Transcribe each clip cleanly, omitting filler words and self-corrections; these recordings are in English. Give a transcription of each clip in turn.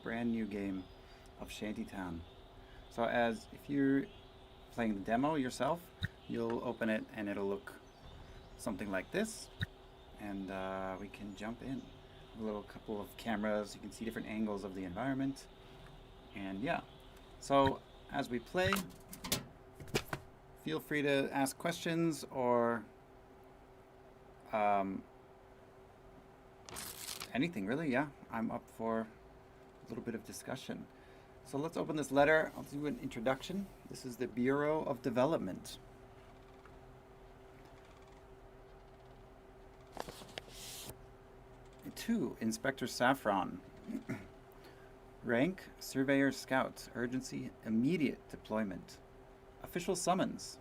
brand new game of ShantyTown. So if you're playing the demo yourself, you'll open it and it'll look something like this, and we can jump in. A little couple of cameras, you can see different angles of the environment, and yeah. So as we play, feel free to ask questions or anything really. Yeah, I'm up for a little bit of discussion. So let's open this letter. I'll do an introduction. This is the Bureau of Development. To Inspector Saffron. Rank, Surveyor Scout. Urgency, immediate deployment. Official summons.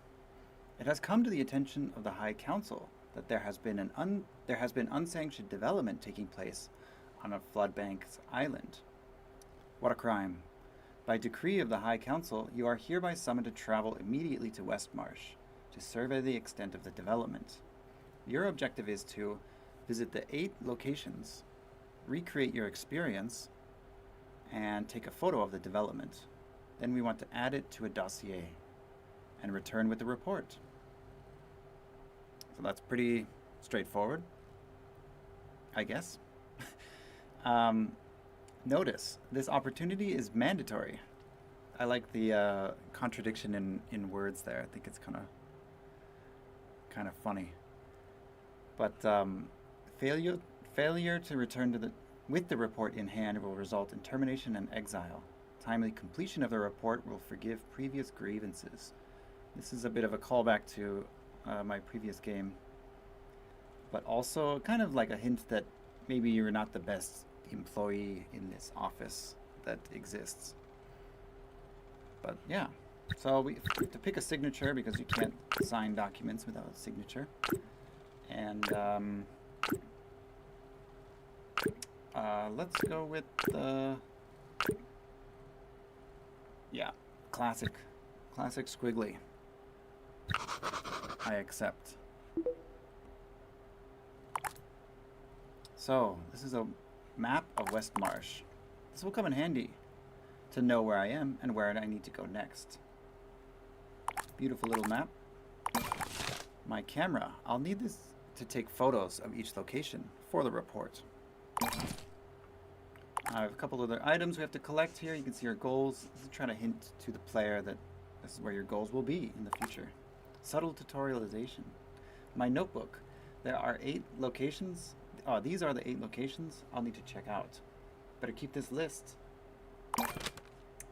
It has come to the attention of the High Council that there has been unsanctioned development taking place on a floodbank's island. What a crime. By decree of the High Council, you are hereby summoned to travel immediately to Westmarsh to survey the extent of the development. Your objective is to visit the 8 locations, recreate your experience, and take a photo of the development. Then we want to add it to a dossier and return with the report. So that's pretty straightforward, I guess. Notice, this opportunity is mandatory. I like the contradiction in words there. I think it's kind of funny. But failure to return with the report in hand will result in termination and exile. Timely completion of the report will forgive previous grievances. This is a bit of a callback to my previous game, but also kind of like a hint that maybe you're not the best employee in this office that exists. But yeah, so we have to pick a signature because you can't sign documents without a signature. And let's go with the classic squiggly. I accept. So this is a map of Westmarsh. This will come in handy to know where I am and where I need to go next. Beautiful little map. My camera. I'll need this to take photos of each location for the report. I have a couple other items we have to collect here. You can see our goals. This is trying to hint to the player that this is where your goals will be in the future. Subtle tutorialization. My notebook. There are 8 locations. Oh, these are the 8 locations I'll need to check out. Better keep this list.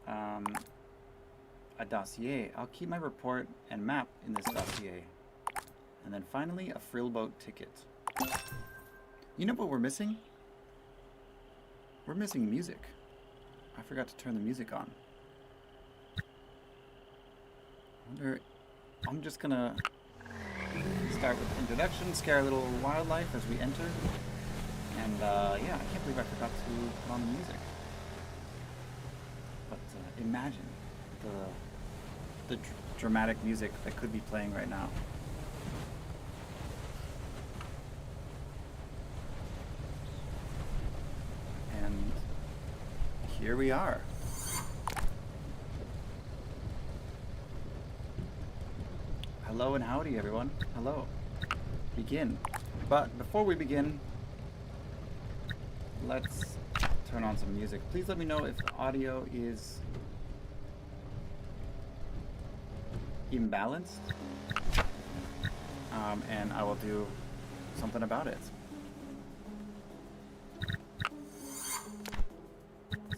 A dossier. I'll keep my report and map in this dossier. And then finally, a frillboat ticket. You know what we're missing? We're missing music. I forgot to turn the music on. I'm just gonna start with introduction, scare a little wildlife as we enter. And yeah, I can't believe I forgot to put on the music. But imagine the dramatic music that could be playing right now. And here we are. Hello and howdy, everyone. Hello. Begin. But before we begin, let's turn on some music. Please let me know if the audio is imbalanced, and I will do something about it.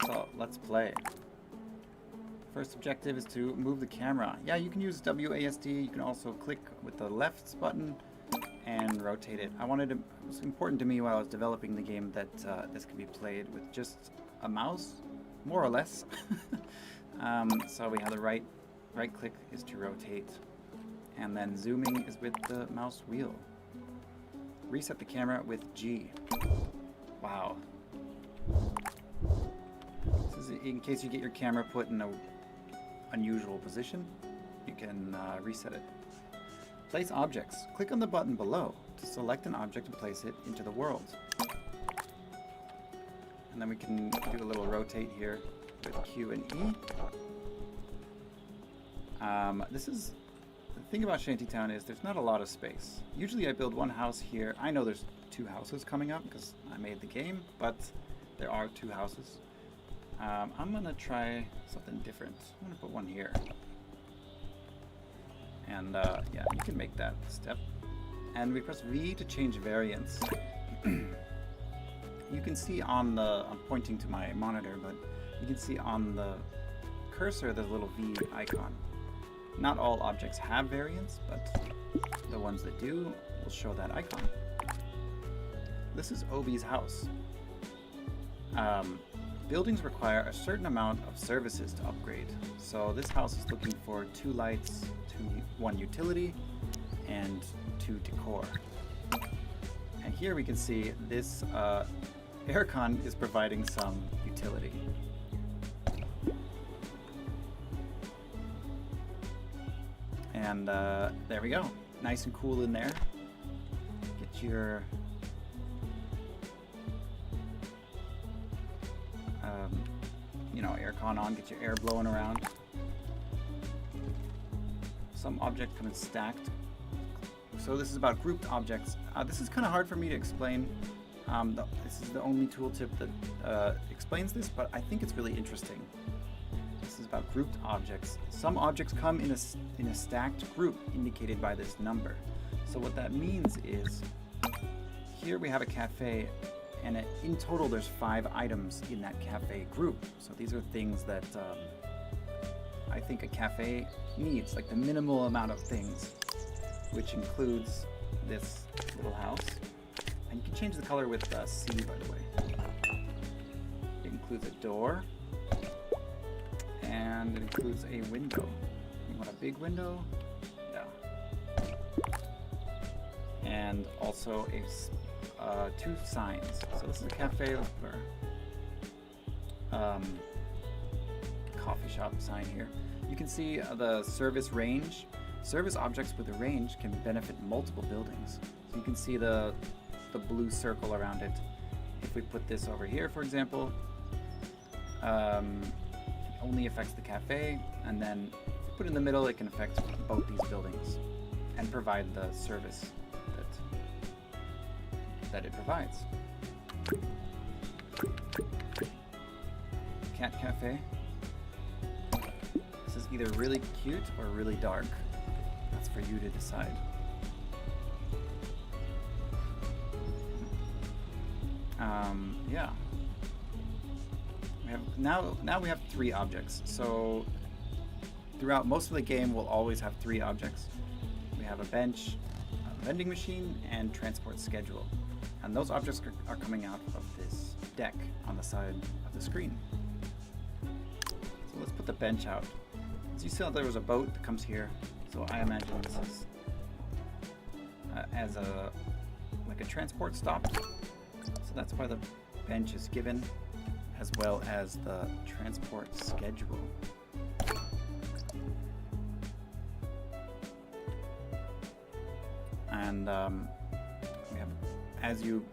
So let's play. First objective is to move the camera. Yeah, you can use WASD. You can also click with the left button and rotate it. It was important to me while I was developing the game that this can be played with just a mouse, more or less. So we have the right click is to rotate, and then zooming is with the mouse wheel. Reset the camera with G. Wow. This is in case you get your camera put in a unusual position, you can reset it. Place objects. Click on the button below to select an object and place it into the world. And then we can do a little rotate here with Q and E. This is the thing about ShantyTown is there's not a lot of space. Usually I build one house here. I know there's 2 houses coming up because I made the game, but there are 2 houses. I'm gonna try something different. I'm gonna put one here. And yeah, you can make that step. And we press V to change variance. You can see on the, I'm pointing to my monitor, but you can see on the cursor the little V icon. Not all objects have variance, but the ones that do will show that icon. This is Obi's house. Buildings require a certain amount of services to upgrade. So this house is looking for 2 lights, 1 utility, and 2 decor. And here we can see this aircon is providing some utility. And there we go. Nice and cool in there. Get your you know, aircon on, get your air blowing around. Some objects come in stacked. So this is about grouped objects. This is kind of hard for me to explain. This is the only tooltip that explains this, but I think it's really interesting. This is about grouped objects. Some objects come in a stacked group indicated by this number. So what that means is, here we have a cafe, and in total there's 5 items in that cafe group. So these are things that I think a cafe needs, like the minimal amount of things, which includes this little house. And you can change the color with C, by the way. It includes a door, and it includes a window. You want a big window? Yeah. And also 2 signs. So this is a cafe or coffee shop sign here. You can see the service range. Service objects with a range can benefit multiple buildings. So you can see the blue circle around it. If we put this over here, for example, it only affects the cafe, and then if we put it in the middle, it can affect both these buildings and provide the service that it provides. Cat cafe. This is either really cute or really dark. That's for you to decide. Yeah. We have now we have 3 objects. So throughout most of the game, we'll always have 3 objects. We have a bench, a vending machine, and transport schedule. And those objects are coming out of this deck on the side of the screen. So let's put the bench out. So you saw there was a boat that comes here. So I imagine this is as like a transport stop. So that's why the bench is given, as well as the transport schedule. And we have, as you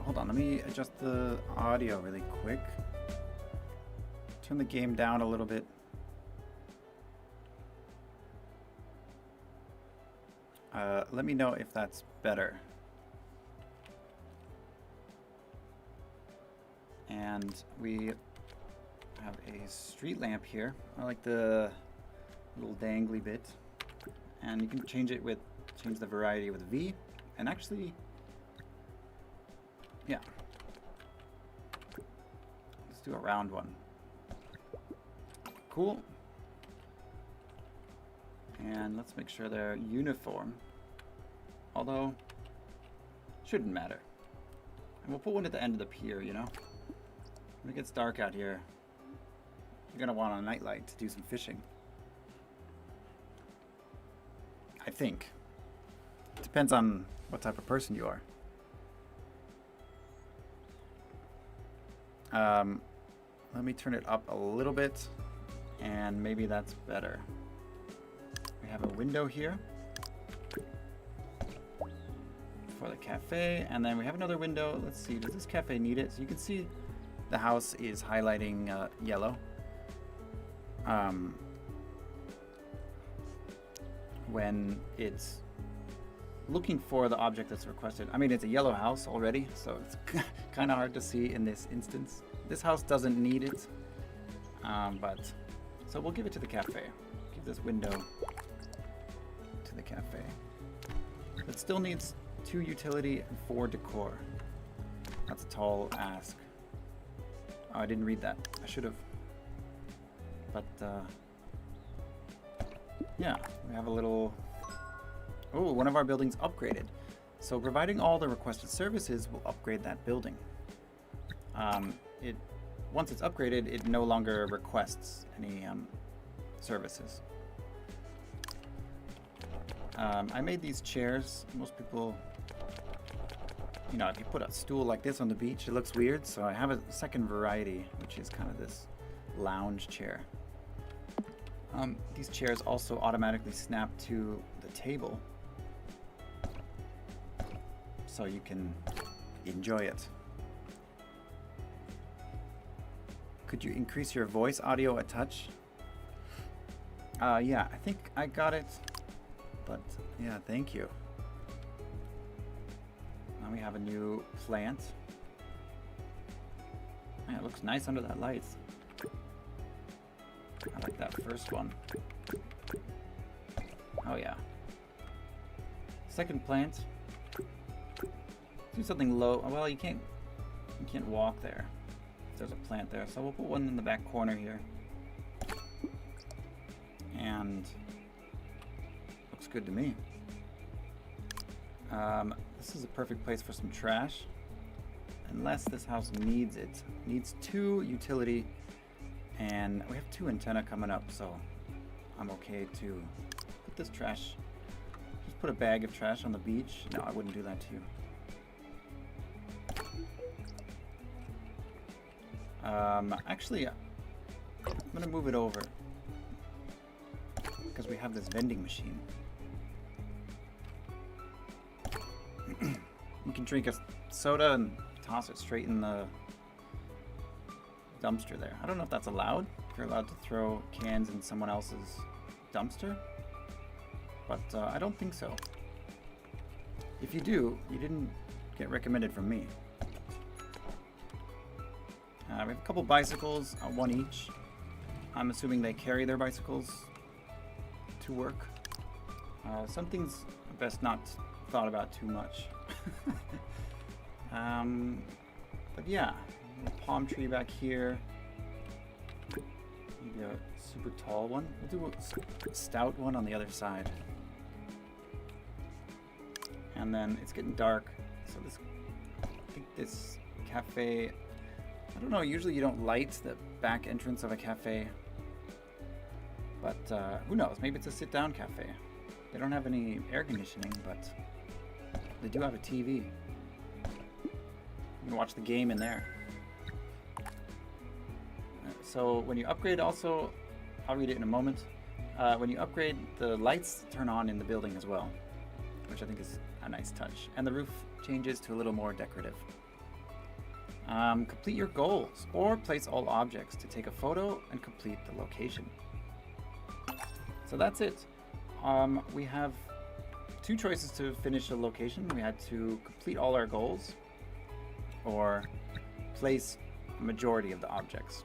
hold on, let me adjust the audio really quick. Turn the game down a little bit. Let me know if that's better. And we have a street lamp here. I like the little dangly bit. And you can change the variety with V. And actually, yeah. Let's do a round one. Cool. And let's make sure they're uniform. Although, shouldn't matter. And we'll put one at the end of the pier, you know? When it gets dark out here, you're gonna want a nightlight to do some fishing. I think. Depends on what type of person you are. Let me turn it up a little bit, and maybe that's better. We have a window here for the cafe. And then we have another window. Let's see, does this cafe need it? So you can see the house is highlighting yellow. When it's looking for the object that's requested. I mean, it's a yellow house already, so it's kind of hard to see in this instance. This house doesn't need it, so we'll give it to the cafe. Give this window to the cafe. It still needs 2 utility and 4 decor. That's a tall ask. Oh, I didn't read that. I should have. But yeah, we have a little. Oh, one of our buildings upgraded. So providing all the requested services will upgrade that building. Once it's upgraded, it no longer requests any services. I made these chairs. Most people, you know, if you put a stool like this on the beach, it looks weird. So I have a second variety, which is kind of this lounge chair. These chairs also automatically snap to the table, so you can enjoy it. Could you increase your voice audio a touch? Yeah, I think I got it, but yeah, thank you. Now we have a new plant. Man, it looks nice under that light. I like that first one. Oh yeah. Second plant. Do something low. Well, you can't walk there. There's a plant there, so we'll put one in the back corner here. And looks good to me. This is a perfect place for some trash. Unless this house needs it. Needs 2 utility, and we have 2 antenna coming up, so I'm okay to put this trash. Just put a bag of trash on the beach. No, I wouldn't do that to you. Actually, I'm gonna move it over because we have this vending machine. You can drink a soda and toss it straight in the dumpster there. I don't know if that's allowed. If you're allowed to throw cans in someone else's dumpster, but I don't think so. If you do, you didn't get recommended from me. We have a couple bicycles, 1 each. I'm assuming they carry their bicycles to work. Some things are best not thought about too much. But yeah, a palm tree back here. Maybe a super tall one. We'll do a stout one on the other side. And then it's getting dark, so I think this cafe, I don't know, usually you don't light the back entrance of a cafe, but who knows, maybe it's a sit-down cafe. They don't have any air conditioning, but they do have a TV. You can watch the game in there. So when you upgrade also, I'll read it in a moment, when you upgrade, the lights turn on in the building as well, which I think is a nice touch. And the roof changes to a little more decorative. Complete your goals or place all objects to take a photo and complete the location. So that's it. We have 2 choices to finish a location. We had to complete all our goals or place a majority of the objects.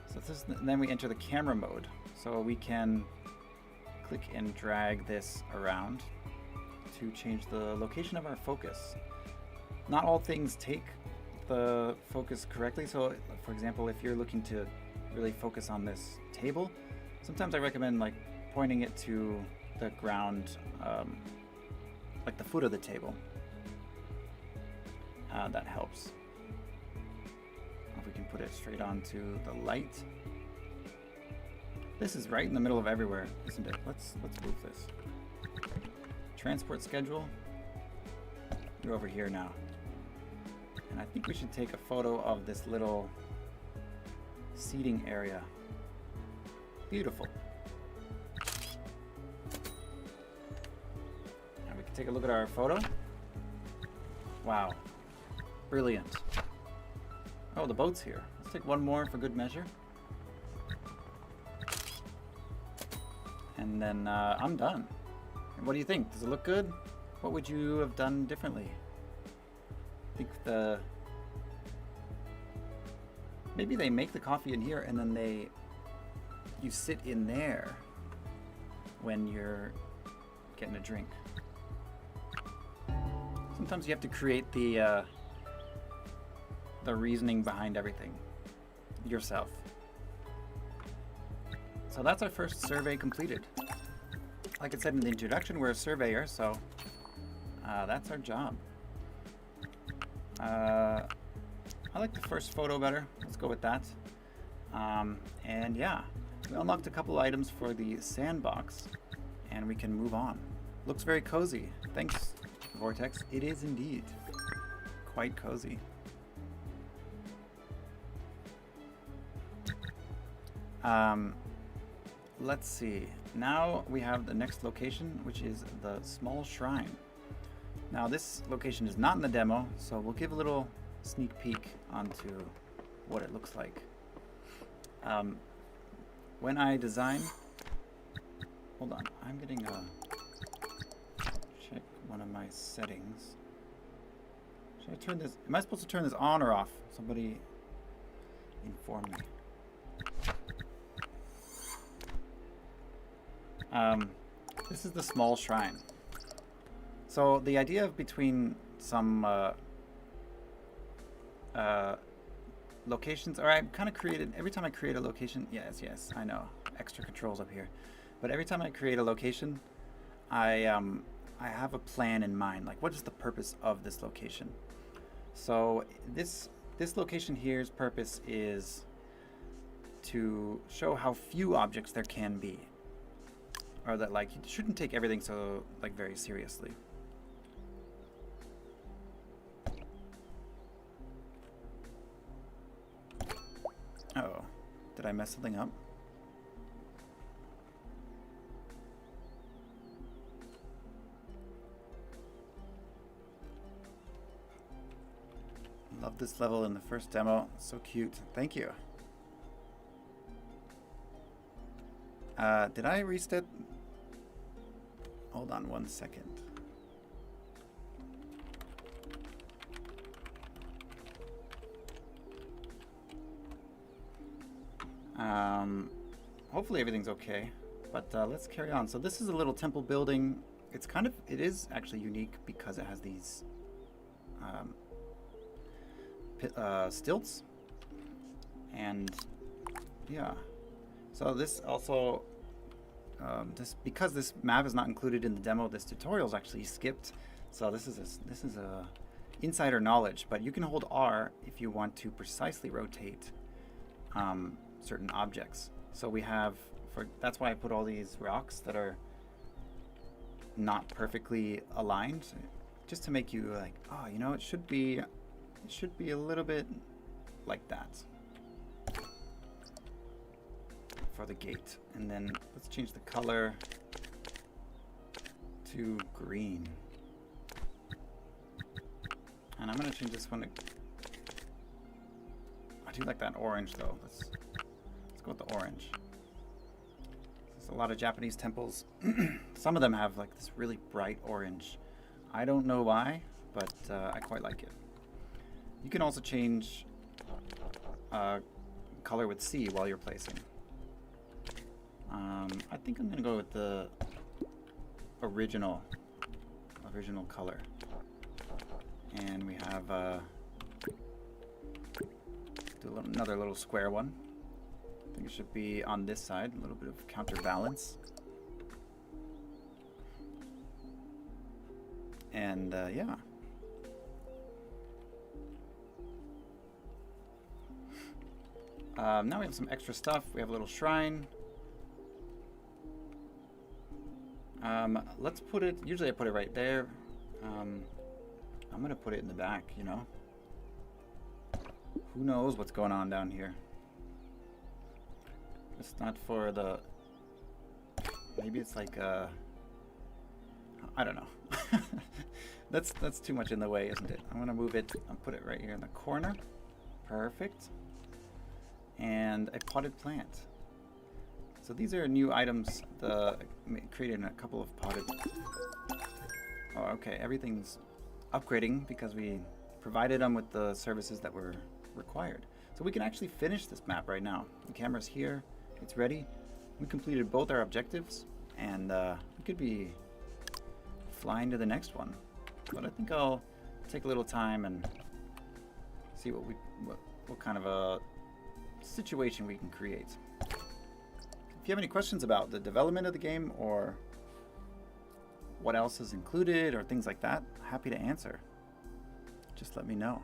So then we enter the camera mode. So we can click and drag this around to change the location of our focus. Not all things take the focus correctly. So for example, if you're looking to really focus on this table, sometimes I recommend like pointing it to the ground, like the foot of the table. That helps. If we can put it straight onto the light. This is right in the middle of everywhere, isn't it? Let's move this. Transport schedule. You're over here now. And I think we should take a photo of this little seating area. Beautiful. And we can take a look at our photo. Wow. Brilliant. Oh, the boat's here. Let's take one more for good measure. And then I'm done. And what do you think? Does it look good? What would you have done differently? I think maybe they make the coffee in here and then you sit in there when you're getting a drink. Sometimes you have to create the reasoning behind everything yourself. So that's our first survey completed. Like it said in the introduction, we're a surveyor, so that's our job. I like the first photo better. Let's go with that. And yeah, we unlocked a couple items for the sandbox, and we can move on. Looks very cozy. Thanks, Vortex. It is indeed quite cozy. Let's see. Now we have the next location, which is the small shrine. Now this location is not in the demo, so we'll give a little sneak peek onto what it looks like. When I design, hold on, I'm getting check one of my settings. Should I turn this? Am I supposed to turn this on or off? Somebody inform me. This is the small shrine. So the idea of between some locations, or I kind of created, every time I create a location, yes, I know, extra controls up here. But every time I create a location, I have a plan in mind, like what is the purpose of this location? So this location here's purpose is to show how few objects there can be. Or that like you shouldn't take everything so like very seriously. Uh-oh. Did I mess something up? Love this level in the first demo. So cute. Thank you. Did I reset? Hold on 1 second. Hopefully everything's okay, but let's carry on. So this is a little temple building. It is actually unique because it has these stilts, and yeah. So this also, because this map is not included in the demo, this tutorial is actually skipped. So this is a insider knowledge. But you can hold R if you want to precisely rotate certain objects. So we have, that's why I put all these rocks that are not perfectly aligned, just to make you like, oh, you know, it should be a little bit like that. For the gate, and then let's change the color to green, and I'm gonna change this one to, I do like that orange though. Let's go with the orange. There's a lot of Japanese temples. Some of them have like this really bright orange. I don't know why, but I quite like it. You can also change color with C while you're placing. I think I'm gonna go with the original color, and we have do another little square one. I think it should be on this side, a little bit of counterbalance, and yeah. Now we have some extra stuff. We have a little shrine. Let's put it, usually I put it right there. I'm gonna put it in the back, you know. Who knows what's going on down here. It's not for the, maybe it's like I don't know. That's too much in the way, isn't it? I'm gonna move it. I'll put it right here in the corner. Perfect. And a potted plant. So these are new items. Created a couple of potted. Oh, okay. Everything's upgrading because we provided them with the services that were required. So we can actually finish this map right now. The camera's here. It's ready. We completed both our objectives, and we could be flying to the next one. But I think I'll take a little time and see what kind of a situation we can create. If you have any questions about the development of the game or what else is included or things like that, happy to answer. Just let me know.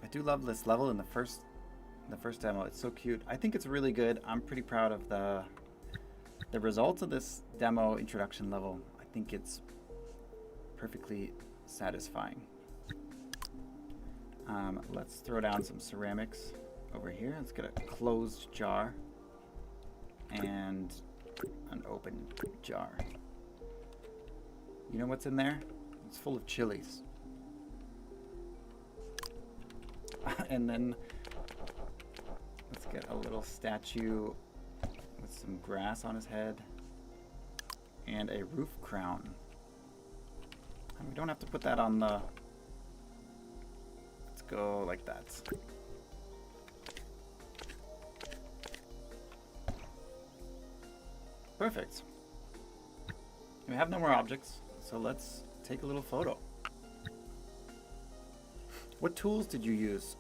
I do love this level in the first demo. It's so cute. I think it's really good. I'm pretty proud of the results of this demo introduction level. I think it's perfectly satisfying. Let's throw down some ceramics over here. Let's get a closed jar and an open jar. You know what's in there? It's full of chilies. And then let's get a little statue with some grass on his head and a roof crown. And we don't have to put that on the... Let's go like that. Perfect. We have no more objects, so let's take a little photo. What tools did you use?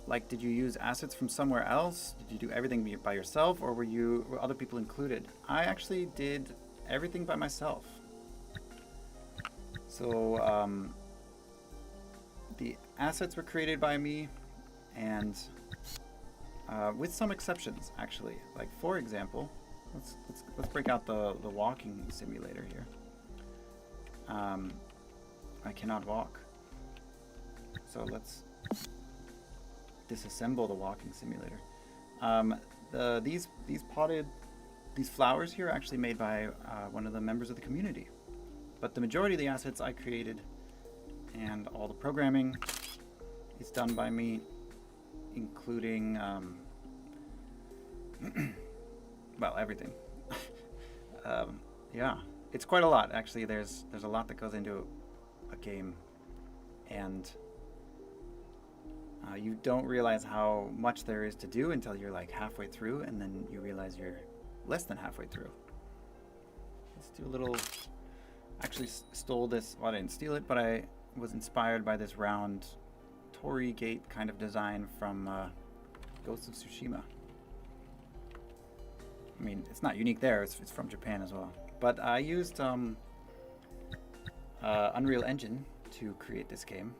Like, did you use assets from somewhere else? Did you do everything by yourself, or were other people included? I actually did everything by myself. So the assets were created by me, and with some exceptions, actually. Like, for example, let's break out the walking simulator here. I cannot walk, so let's disassemble the walking simulator. These flowers here are actually made by one of the members of the community, but the majority of the assets I created, and all the programming is done by me, including well, everything. Yeah, it's quite a lot actually. There's a lot that goes into a game, and you don't realize how much there is to do until you're like halfway through, and then you realize you're less than halfway through. Let's do a little... Actually stole this, well, I didn't steal it, but I was inspired by this round torii gate kind of design from Ghost of Tsushima. I mean, it's not unique there, it's from Japan as well. But I used Unreal Engine to create this game,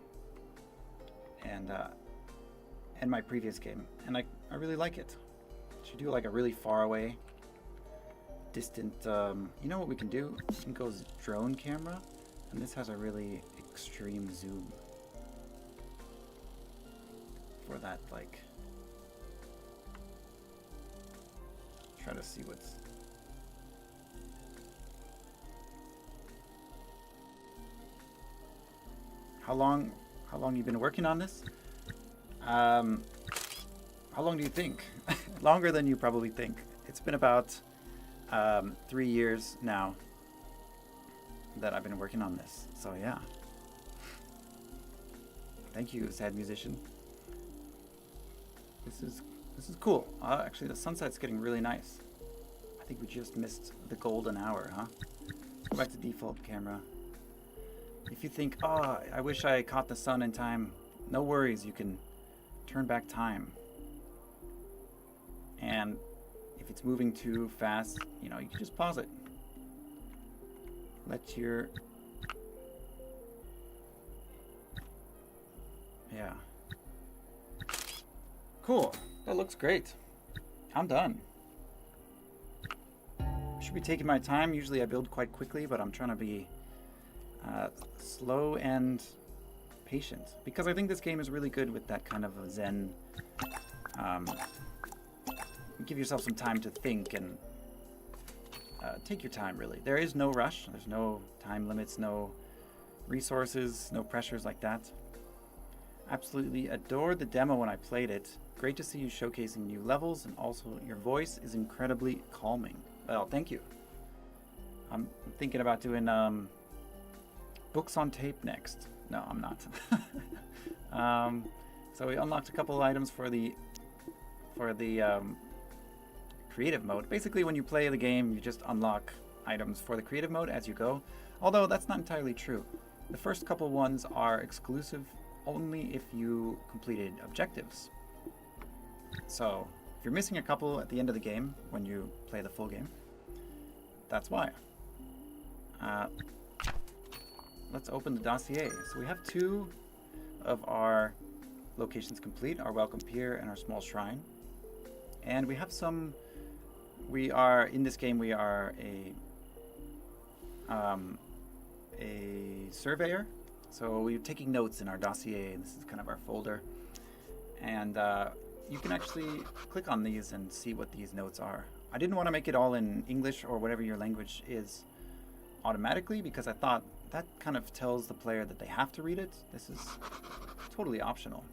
and my previous game, and I really like it. Should do like a really far away, distant, you know what we can do? We can go drone camera, and this has a really extreme zoom for that, like, try to see what's... How long you been working on this? How long do you think? Longer than you probably think. It's been about 3 years now that I've been working on this. So yeah. Thank you, sad musician. This is cool. Actually, the sunset's getting really nice. I think we just missed the golden hour, huh? Let's go back to default camera. If you think, oh, I wish I caught the sun in time, no worries, you can turn back time. And if it's moving too fast, you know, you can just pause it. Let your... Yeah. Cool. That looks great. I'm done. I should be taking my time. Usually I build quite quickly, but I'm trying to be slow and patient, because I think this game is really good with that kind of a zen. Give yourself some time to think and take your time, really. There is no rush. There's no time limits, no resources, no pressures like that. Absolutely adored the demo when I played it. Great to see you showcasing new levels, and also your voice is incredibly calming. Well, thank you. I'm thinking about doing books on tape next. No, I'm not. So we unlocked a couple of items for the creative mode. Basically, when you play the game, you just unlock items for the creative mode as you go. Although that's not entirely true. The first couple ones are exclusive only if you completed objectives. So if you're missing a couple at the end of the game when you play the full game, that's why. Let's open the dossier. So we have 2 of our locations complete, our welcome pier and our small shrine. And we have some, in this game we are a surveyor. So we're taking notes in our dossier, and this is kind of our folder. And you can actually click on these and see what these notes are. I didn't want to make it all in English or whatever your language is automatically, because I thought that kind of tells the player that they have to read it. This is totally optional.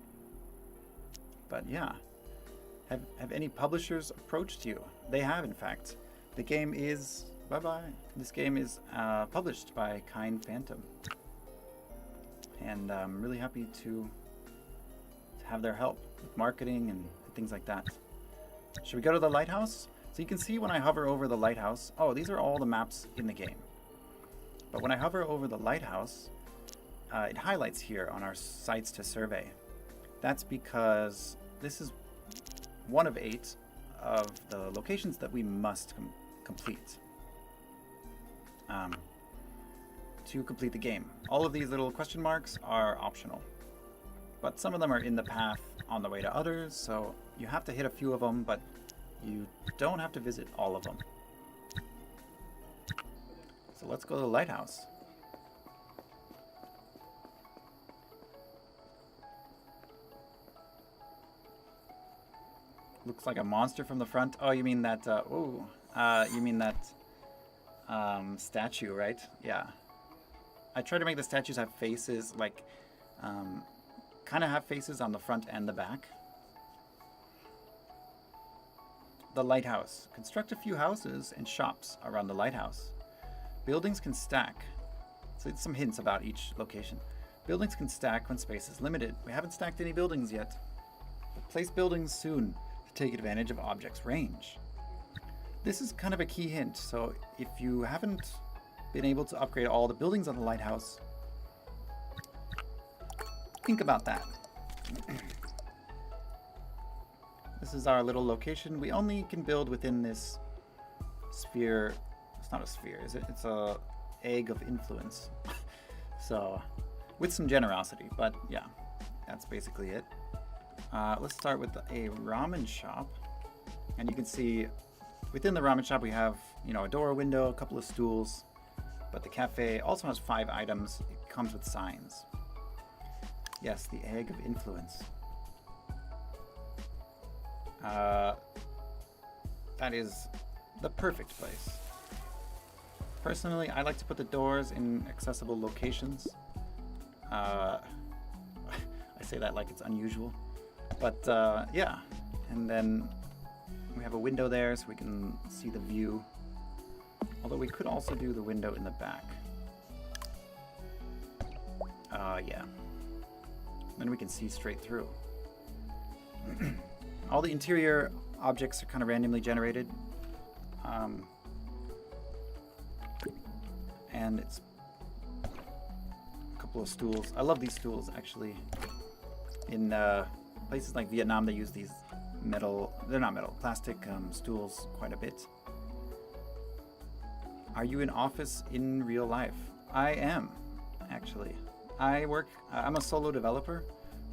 But yeah, have any publishers approached you? They have, in fact. The game is This game is published by Kind Phantom, and I'm really happy to have their help with marketing and things like that. Should we go to the lighthouse? So you can see when I hover over the lighthouse, oh, these are all the maps in the game. But when I hover over the lighthouse, it highlights here on our sites to survey. That's because this is one of 8 of the locations that we must complete to complete the game. All of these little question marks are optional, but some of them are in the path on the way to others, so you have to hit a few of them, but you don't have to visit all of them. So let's go to the lighthouse. Looks like a monster from the front. Oh, you mean that, you mean that statue, right? Yeah. I try to make the statues have faces, like, kind of have faces on the front and the back. The lighthouse. Construct a few houses and shops around the lighthouse. Buildings can stack. So it's some hints about each location. Buildings can stack when space is limited. We haven't stacked any buildings yet. But place buildings soon to take advantage of objects' range. This is kind of a key hint, so if you haven't been able to upgrade all the buildings on the lighthouse, think about that. This is our little location. We only can build within this sphere. It's not a sphere, is it? It's a egg of influence. So, with some generosity, but yeah, that's basically it. Let's start with a ramen shop. And you can see within the ramen shop we have, a door, a window, a couple of stools. But the cafe also has 5 items. It comes with signs. Yes, the egg of influence. That is the perfect place. Personally, I like to put the doors in accessible locations. I say that like it's unusual. But yeah, and then we have a window there so we can see the view. Although we could also do the window in the back. Yeah. Then we can see straight through. All the interior objects are kind of randomly generated. And it's a couple of stools. I love these stools, actually. In places like Vietnam, they use these plastic stools quite a bit. Are you in office in real life? I am, actually. I'm a solo developer,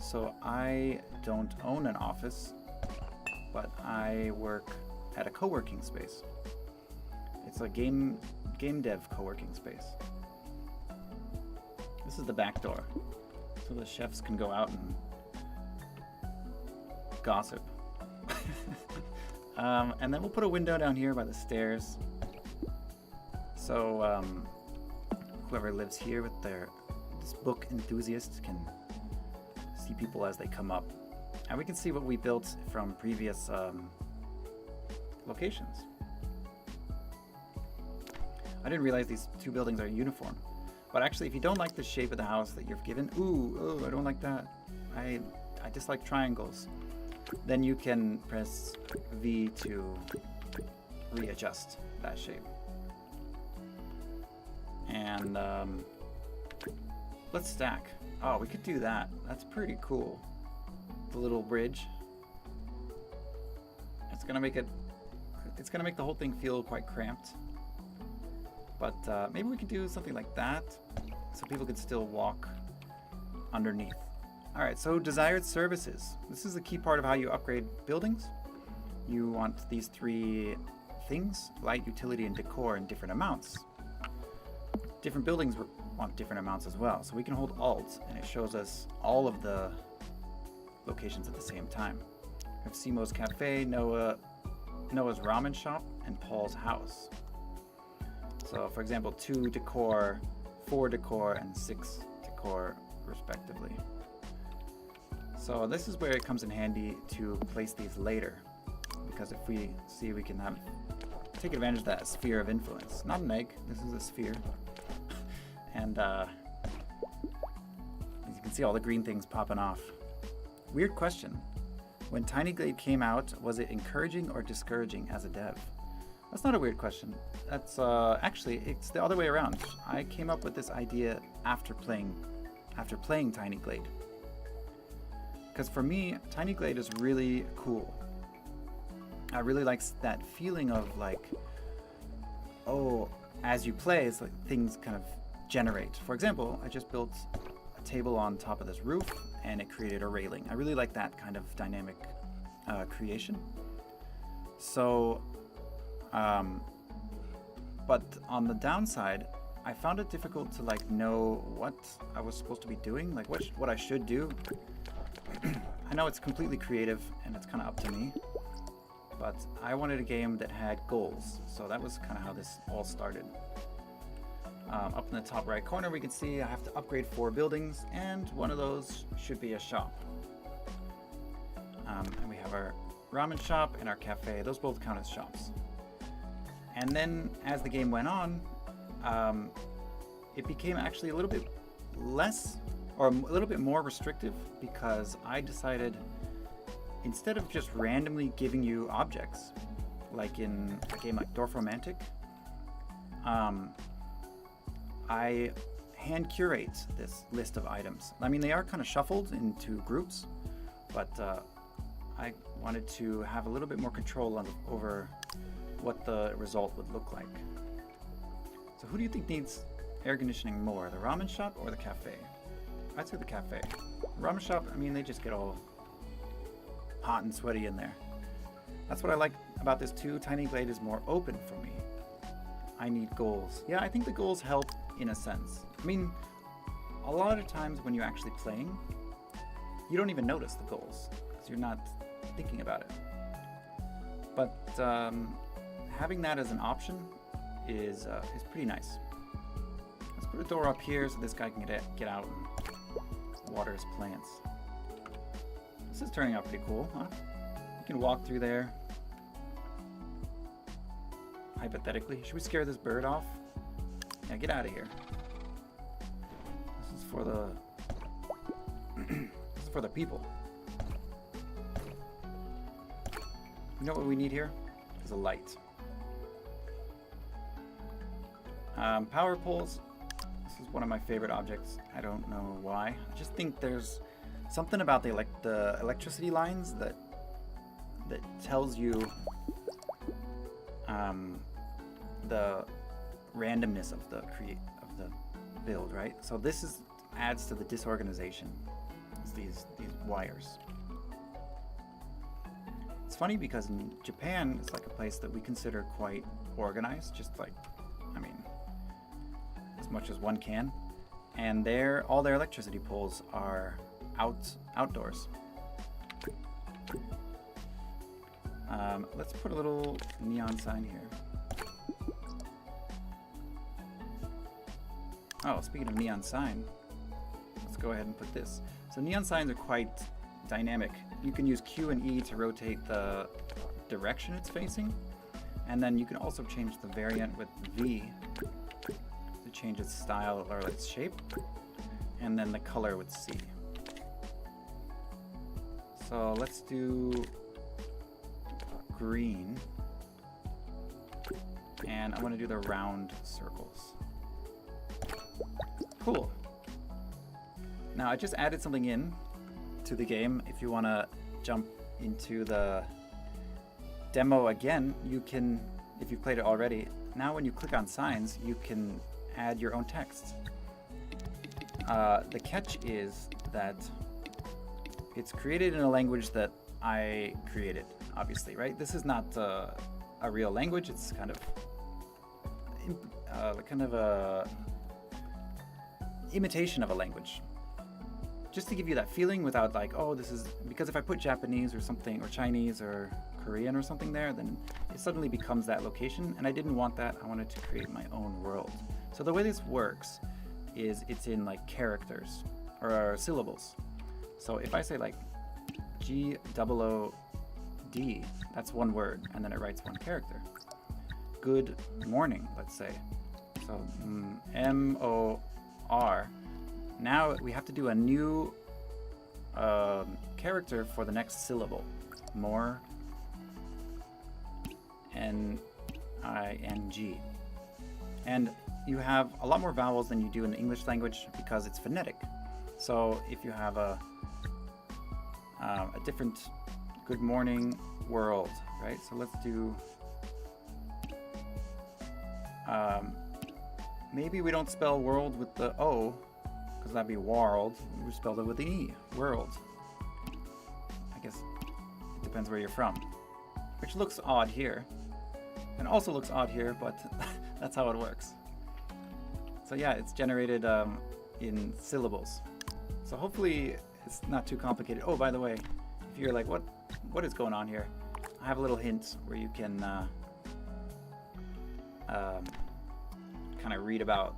so I don't own an office, but I work at a co-working space. It's a game dev co-working space. This is the back door, so the chefs can go out and gossip. And then we'll put a window down here by the stairs. So whoever lives here with this book enthusiast can see people as they come up. And we can see what we built from previous locations. I didn't realize these two buildings are uniform. But actually, if you don't like the shape of the house that you've given, I don't like that. I dislike triangles. Then you can press V to readjust that shape. And let's stack. Oh, we could do that. That's pretty cool. The little bridge. It's gonna make the whole thing feel quite cramped. But maybe we could do something like that, so people could still walk underneath. All right, so desired services. This is the key part of how you upgrade buildings. You want these three things: light, utility, and decor in different amounts. Different buildings want different amounts as well. So we can hold Alt, and it shows us all of the locations at the same time. We have Simo's Cafe, Noah's Ramen Shop, and Paul's House. So, for example, 2 decor, 4 decor, and 6 decor, respectively. So this is where it comes in handy to place these later, because if we see, we can take advantage of that sphere of influence. Not an egg, this is a sphere. And as you can see, all the green things popping off. Weird question. When TinyGlade came out, was it encouraging or discouraging as a dev? That's not a weird question. That's actually, it's the other way around. I came up with this idea after playing TinyGlade. Because for me, TinyGlade is really cool. I really like that feeling of like, oh, as you play, it's like things kind of generate. For example, I just built a table on top of this roof and it created a railing. I really like that kind of dynamic creation. So, but on the downside, I found it difficult to like know what I was supposed to be doing, like what I should do. I know it's completely creative and it's kind of up to me, but I wanted a game that had goals. So that was kind of how this all started. Up in the top right corner, we can see I have to upgrade 4 buildings, and one of those should be a shop. And we have our ramen shop and our cafe. Those both count as shops. And then as the game went on, it became actually a little bit less, or a little bit more restrictive, because I decided, instead of just randomly giving you objects, like in a game like Dorfromantik, I hand curate this list of items. I mean, they are kind of shuffled into groups, but I wanted to have a little bit more control over what the result would look like. So who do you think needs air conditioning more, the ramen shop or the cafe? I'd say the cafe. The ramen shop, I mean, they just get all hot and sweaty in there. That's what I like about this too. TinyGlade is more open for me. I need goals. Yeah, I think the goals help in a sense. I mean, a lot of times when you're actually playing, you don't even notice the goals because you're not thinking about it. But having that as an option is pretty nice. Let's put a door up here so this guy can get out and water his plants. This is turning out pretty cool, huh? You can walk through there. Hypothetically, should we scare this bird off? Yeah, get out of here. This is for the this is for the people. You know what we need here? Is a light. Power poles. This is one of my favorite objects. I don't know why. I just think there's something about the electricity lines that tells you the randomness of the build, right? So this adds to the disorganization. It's these wires. It's funny because in Japan, it's like a place that we consider quite organized, just like, I mean, as much as one can. And all their electricity poles are outdoors. Let's put a little neon sign here. Oh, speaking of neon sign, let's go ahead and put this. So neon signs are quite dynamic. You can use Q and E to rotate the direction it's facing, and then you can also change the variant with V to change its style or its shape, and then the color with C. So let's do green, and I want to do the round circles. Cool. Now I just added something in to the game. If you want to jump into the demo again, you can, if you've played it already. Now when you click on signs, you can add your own text. The catch is that it's created in a language that I created, obviously, right? This is not a real language. It's kind of a imitation of a language, just to give you that feeling without like, oh, this is, because if I put Japanese or something, or Chinese or Korean or something there, then it suddenly becomes that location, and I didn't want that. I wanted to create my own world. So the way this works is it's in like characters or syllables. So if I say like G-O-O-D, that's one word, and then it writes one character. Good morning, let's say. So M-O-R. Now we have to do a new character for the next syllable. More, N-I-N-G. And you have a lot more vowels than you do in the English language because it's phonetic. So if you have a different good morning world, right? So let's do, maybe we don't spell world with the O, because that'd be world. We spelled it with the E, world. I guess it depends where you're from, which looks odd here, and also looks odd here, but that's how it works. So yeah, it's generated in syllables. So hopefully it's not too complicated. Oh, by the way, if you're like, what is going on here? I have a little hint where you can kind of read about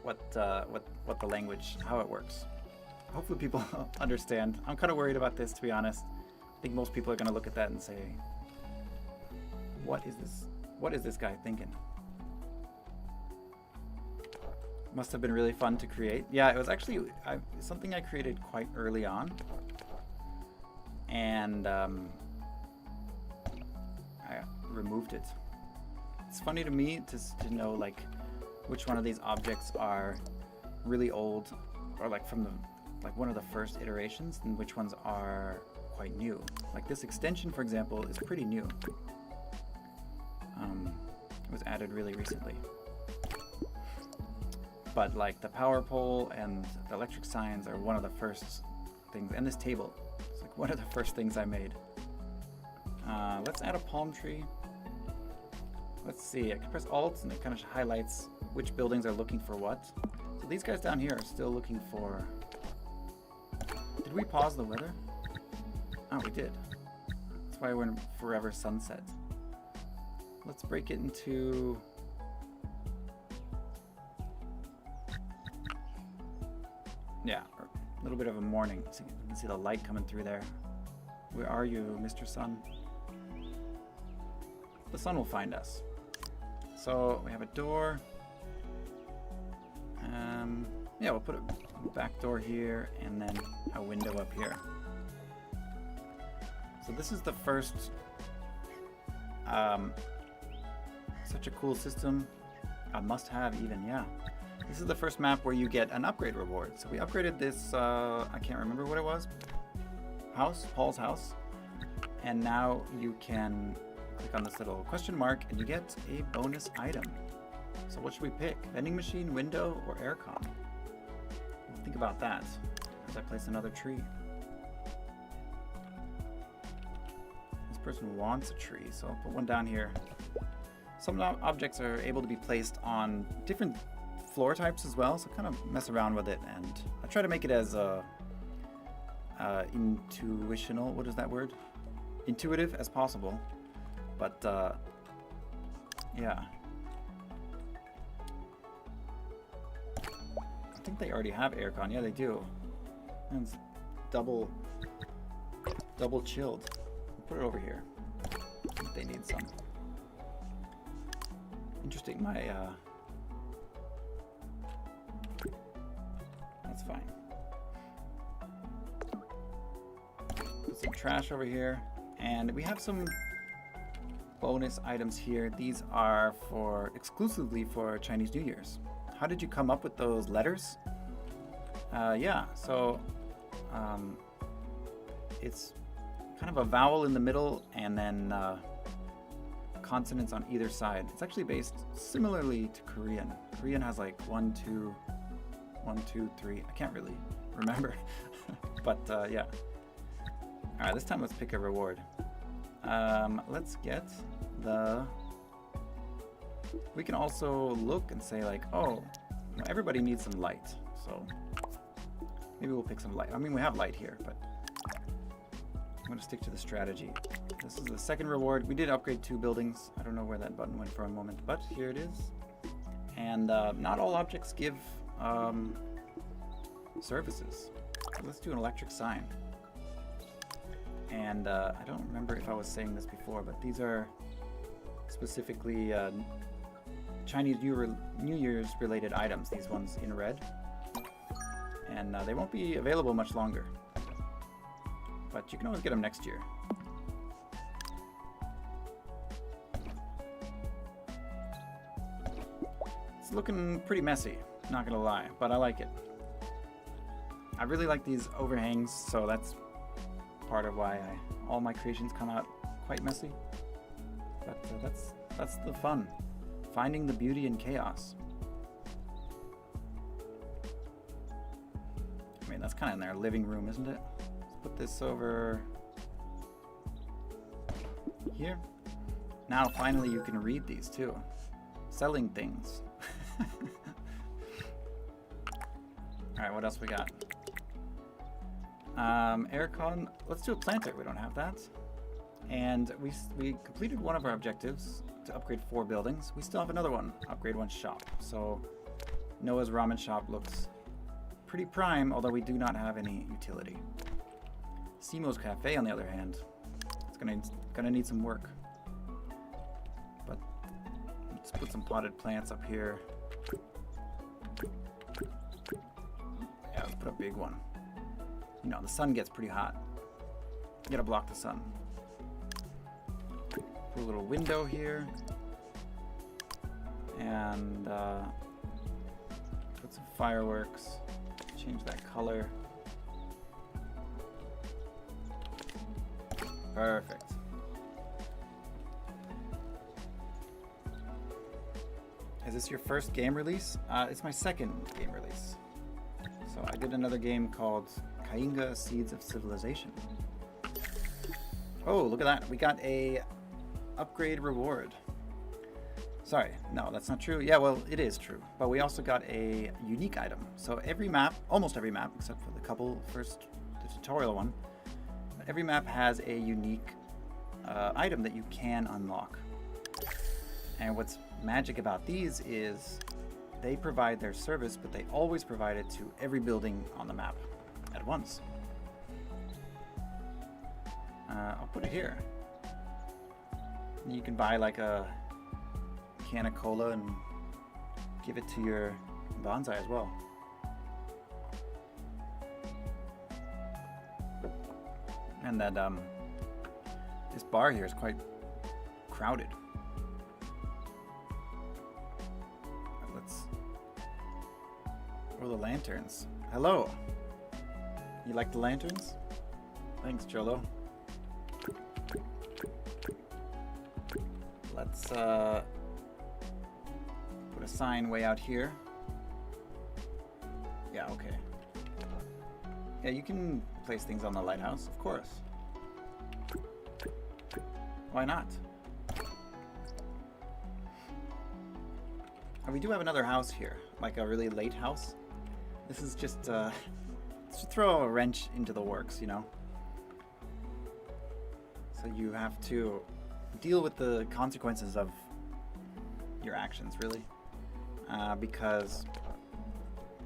what the language, how it works. Hopefully people understand. I'm kind of worried about this, to be honest. I think most people are going to look at that and say, what is this? What is this guy thinking? Must have been really fun to create. Yeah, it was actually something I created quite early on, and I removed it. It's funny to me to know like which one of these objects are really old, or like from the one of the first iterations, and which ones are quite new. Like this extension, for example, is pretty new. It was added really recently. But like the power pole and the electric signs are one of the first things, and this table, it's like one of the first things I made. Let's add a palm tree. Let's see, I can press Alt and it kind of highlights which buildings are looking for what. So these guys down here are still looking for... Did we pause the weather? Oh, we did. That's why we're in forever sunset. Let's break it into... Yeah, a little bit of a morning. So you can see the light coming through there. Where are you, Mr. Sun? The sun will find us. So we have a door. Yeah, we'll put a back door here and then a window up here. So this is the first, such a cool system. A must-have even, yeah. This is the first map where you get an upgrade reward. So we upgraded this, I can't remember what it was, house, Paul's house. And now you can click on this little question mark and you get a bonus item. So what should we pick? Vending machine, window, or aircon? Think about that as I place another tree. This person wants a tree, so I'll put one down here. Some objects are able to be placed on different floor types as well, so kind of mess around with it, and I try to make it as intuitional, what is that word? Intuitive as possible. But yeah. think they already have aircon. Yeah, they do. And it's double chilled. We'll put it over here. I think they need some. Interesting. My that's fine. Put some trash over here, and we have some bonus items here. These are for exclusively for Chinese New Year's. How did you come up with those letters? Yeah, so it's kind of a vowel in the middle and then consonants on either side. It's actually based similarly to Korean. Korean has like 1, 2, 1, 2, 3. I can't really remember, but yeah. All right, this time let's pick a reward. Let's get the... We can also look and say like, oh, everybody needs some light. So maybe we'll pick some light. I mean, we have light here, but I'm going to stick to the strategy. This is the second reward. We did upgrade 2 buildings. I don't know where that button went for a moment, but here it is. And not all objects give services. So let's do an electric sign. And I don't remember if I was saying this before, but these are specifically Chinese New Year's related items, these ones in red. And they won't be available much longer. But you can always get them next year. It's looking pretty messy, not gonna lie, but I like it. I really like these overhangs, so that's part of why all my creations come out quite messy. But that's the fun, finding the beauty in chaos. I mean, that's kind of in their living room, isn't it? Let's put this over here. Now finally you can read these too. Selling things. Alright, what else we got? Aircon. Let's do a planter. We don't have that. And we completed one of our objectives to upgrade 4 buildings. We still have another one. Upgrade 1 shop. So Noah's ramen shop looks pretty prime, although we do not have any utility. Simo's cafe, on the other hand, it's gonna need some work. But let's put some potted plants up here. Yeah, let's put a big one. You know, the sun gets pretty hot. You gotta block the sun. Put a little window here. And put some fireworks. Change that color. Perfect. Is this your first game release? It's my second game release. So I did another game called Kainga Seeds of Civilization. Oh, look at that. We got a upgrade reward. Sorry, no, that's not true. Yeah, well, it is true. But we also got a unique item. So every map, almost every map, except for the couple first, the tutorial one, every map has a unique item that you can unlock. And what's magic about these is they provide their service, but they always provide it to every building on the map at once. I'll put it here. You can buy like a can of cola and give it to your bonsai as well. And that this bar here is quite crowded. Let's roll the lanterns. Hello. You like the lanterns? Thanks, Jolo. Let's put a sign way out here. Yeah, okay. Yeah, you can place things on the lighthouse, of course. Why not? And we do have another house here, like a really late house. This is just to throw a wrench into the works, you know? So you have to deal with the consequences of your actions, really. Because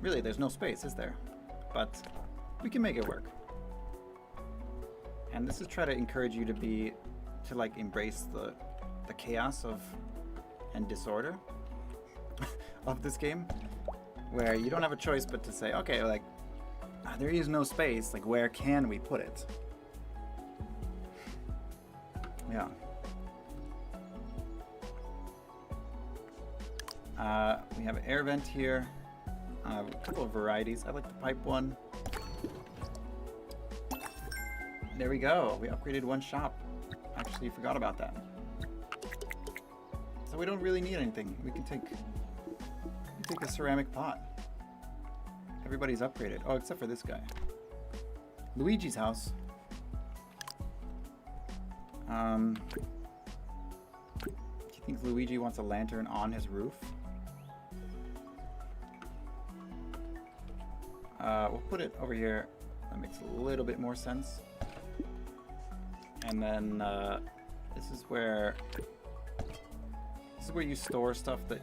Really, there's no space, is there? But we can make it work. And this is try to encourage you to like embrace the chaos of and disorder of this game, where you don't have a choice but to say, okay, like there is no space, like where can we put it? Yeah. We have an air vent here, a couple of varieties. I like the pipe one. There we go. We upgraded one shop. Actually forgot about that. So we don't really need anything. We can take a ceramic pot. Everybody's upgraded. Oh, except for this guy. Luigi's house. Do you think Luigi wants a lantern on his roof? We'll put it over here. That makes a little bit more sense. And then this is where you store stuff that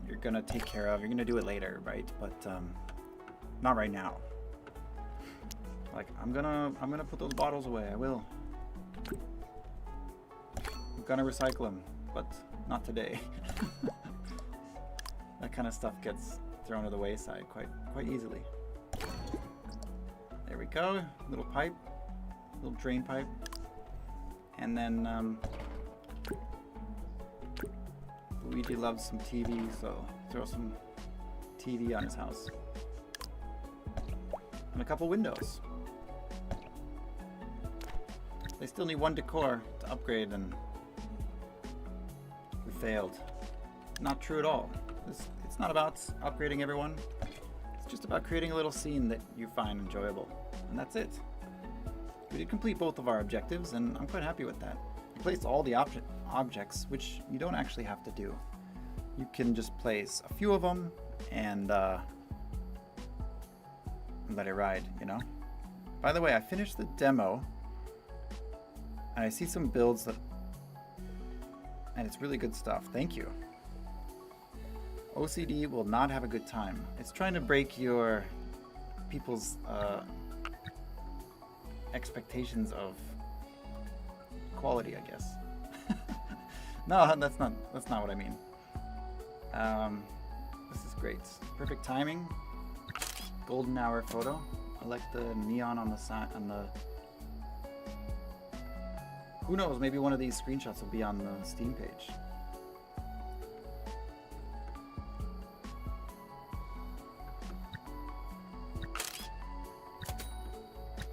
you're gonna take care of. You're gonna do it later, right? But not right now. Like I'm gonna put those bottles away. I will. I'm gonna recycle them, but not today. That kind of stuff gets thrown to the wayside quite easily. There we go. Little pipe, little drain pipe, and then Luigi loves some TV, so throw some TV on his house. And a couple windows. They still need one decor to upgrade, and we failed. Not true at all. It's not about upgrading everyone. It's just about creating a little scene that you find enjoyable. And that's it. We did complete both of our objectives, and I'm quite happy with that. We placed all the objects, which you don't actually have to do. You can just place a few of them and let it ride, you know? By the way, I finished the demo, and I see some builds and it's really good stuff. Thank you. OCD will not have a good time. It's trying to break your people's expectations of quality, I guess. No, that's not what I mean. This is great. Perfect timing. Golden hour photo. I like the neon on the side. Who knows? Maybe one of these screenshots will be on the Steam page.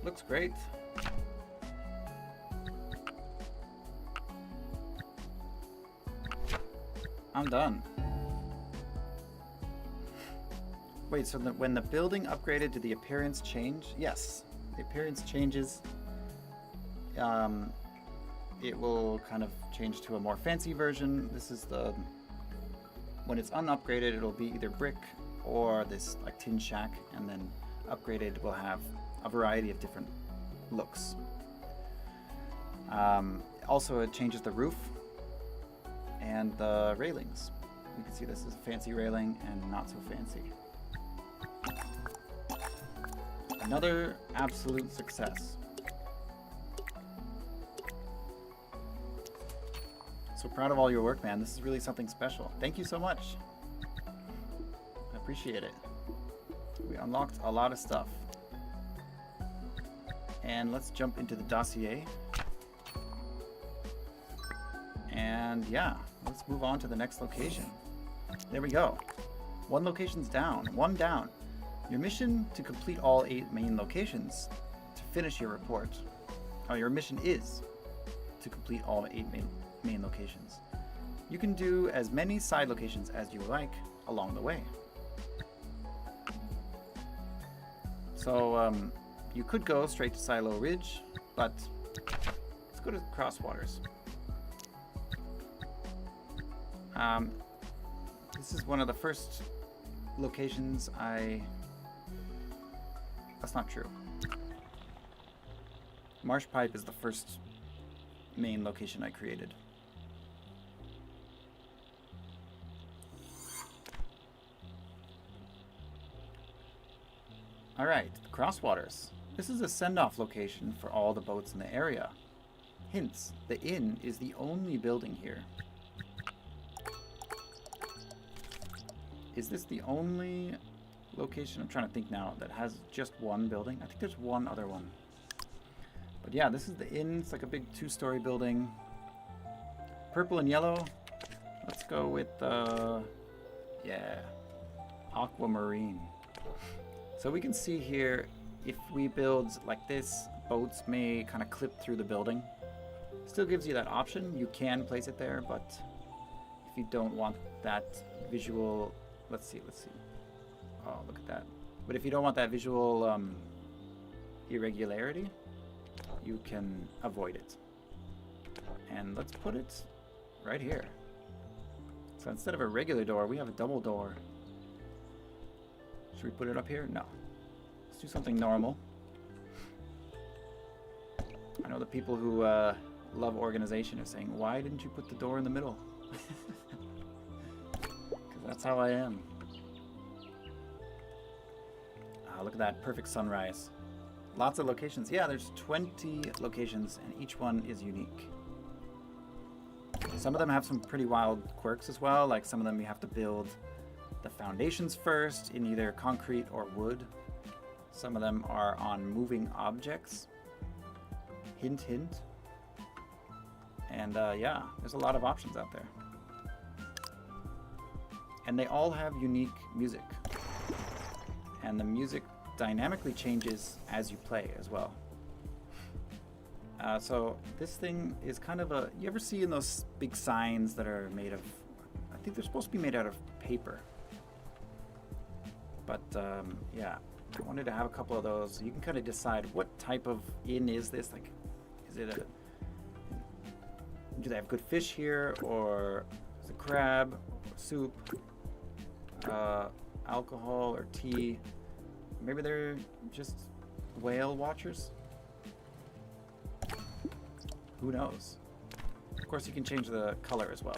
Looks great. I'm done. Wait, so when the building upgraded, did the appearance change? Yes, the appearance changes. It will kind of change to a more fancy version. This is when it's unupgraded, it'll be either brick or this like tin shack, and then upgraded will have a variety of different looks. Also, it changes the roof and the railings. You can see this is a fancy railing and not so fancy. Another absolute success. So proud of all your work, man. This is really something special. Thank you so much. I appreciate it. We unlocked a lot of stuff. And let's jump into the dossier. And yeah, let's move on to the next location. There we go. One location's down. One down. Your mission to complete all 8 main locations to finish your report. Oh, your mission is to complete all 8 main locations. You can do as many side locations as you like along the way. So you could go straight to Silo Ridge, but let's go to Crosswaters. This is one of the first locations That's not true. Marsh Pipe is the first main location I created. Alright, Crosswaters. This is a send-off location for all the boats in the area. Hints, the inn is the only building here. Is this the only location, I'm trying to think now, that has just one building? I think there's one other one. But yeah, this is the inn. It's like a big 2-story building. Purple and yellow. Let's go with, yeah, aquamarine. So we can see here, if we build like this, boats may kind of clip through the building. Still gives you that option. You can place it there, but if you don't want that visual, let's see. Oh, look at that. But if you don't want that visual irregularity, you can avoid it. And let's put it right here. So instead of a regular door, we have a double door. Should we put it up here? No. Let's do something normal. I know the people who love organization are saying, why didn't you put the door in the middle? Because that's how I am. Look at that perfect sunrise. Lots of locations. Yeah, there's 20 locations and each one is unique. Some of them have some pretty wild quirks as well. Like some of them you have to build the foundations first in either concrete or wood. Some of them are on moving objects. Hint, hint. And yeah, there's a lot of options out there. And they all have unique music. And the music dynamically changes as you play as well. So this thing is kind of a... You ever see in those big signs that are made of... I think they're supposed to be made out of paper. But yeah, I wanted to have a couple of those. You can kind of decide what type of inn is this. Like, is it a... Do they have good fish here? Or is it crab? Or soup? Alcohol or tea? Maybe they're just whale watchers? Who knows? Of course, you can change the color as well.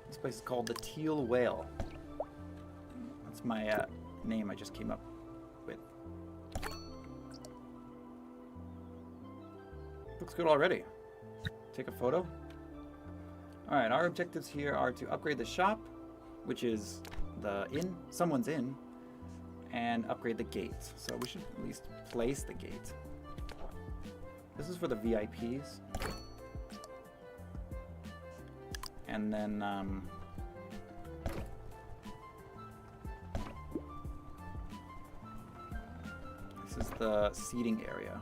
This place is called the Teal Whale. That's my name I just came up with. Looks good already. Take a photo. Alright, our objectives here are to upgrade the shop, which is the inn, someone's inn, and upgrade the gate. So we should at least place the gate. This is for the VIPs. And then this is the seating area.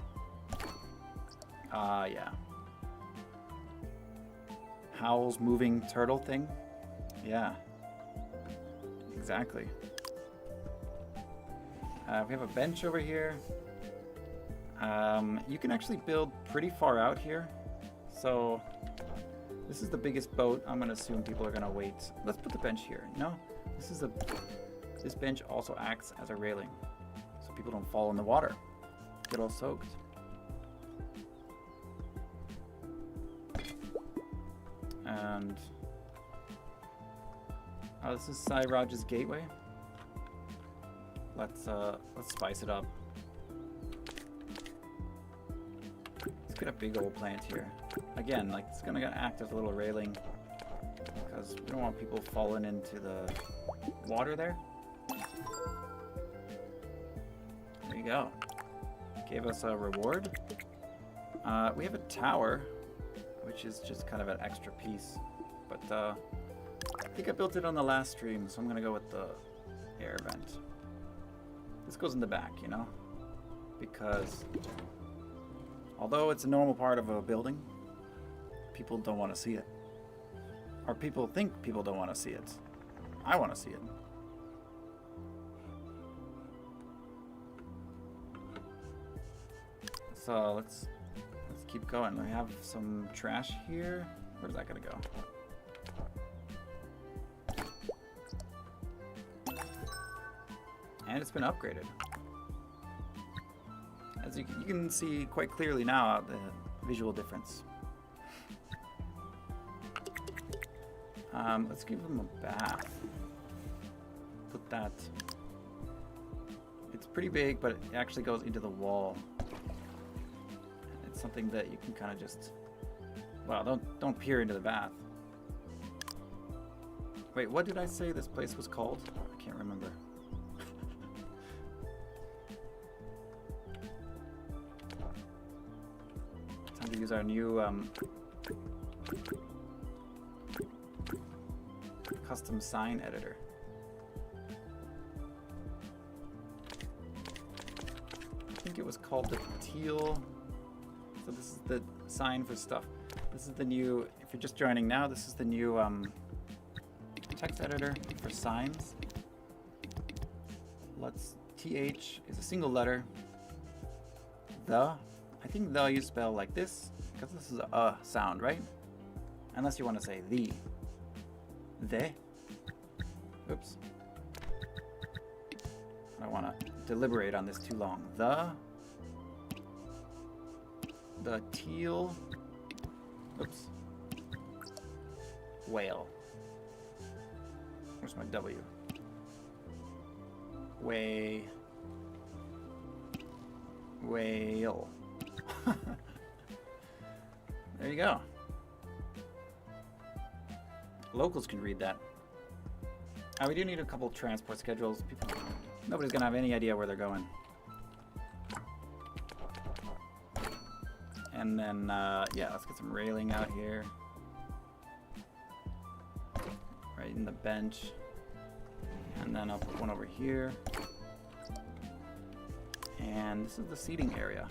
Yeah. Howl's moving turtle thing? Yeah. Exactly. We have a bench over here. You can actually build pretty far out here. So this is the biggest boat. I'm gonna assume people are gonna wait. Let's put the bench here. No, this bench also acts as a railing, so people don't fall in the water, get all soaked. And this is Sairaj's gateway. Let's spice it up. Let's get a big old plant here. Again, like it's gonna act as a little railing because we don't want people falling into the water there. There you go. Gave us a reward. We have a tower, which is just kind of an extra piece, but I think I built it on the last stream, so I'm gonna go with the air vent. This goes in the back, you know, because although it's a normal part of a building, people don't want to see it, or people think people don't want to see it. I want to see it. So let's keep going. We have some trash here. Where's that gonna go? And it's been upgraded. As you can see quite clearly now the visual difference. Let's give them a bath. that. It's pretty big, but it actually goes into the wall. It's something that you can kind of just, well, don't peer into the bath. Wait, what did I say this place was called? I can't remember. Time to use our new custom sign editor. I think it was called the teal. So this is the sign for stuff. This is the new, if you're just joining now, this is the new text editor for signs. TH is a single letter. The, I think the you spell like this, because this is a sound, right? Unless you want to say the. Oops. I don't want to deliberate on this too long. The teal, oops, whale. Where's my W? Whale. There you go. Locals can read that. We do need a couple transport schedules. Nobody's gonna have any idea where they're going. And then, yeah, let's get some railing out here. Right in the bench. And then I'll put one over here. And this is the seating area.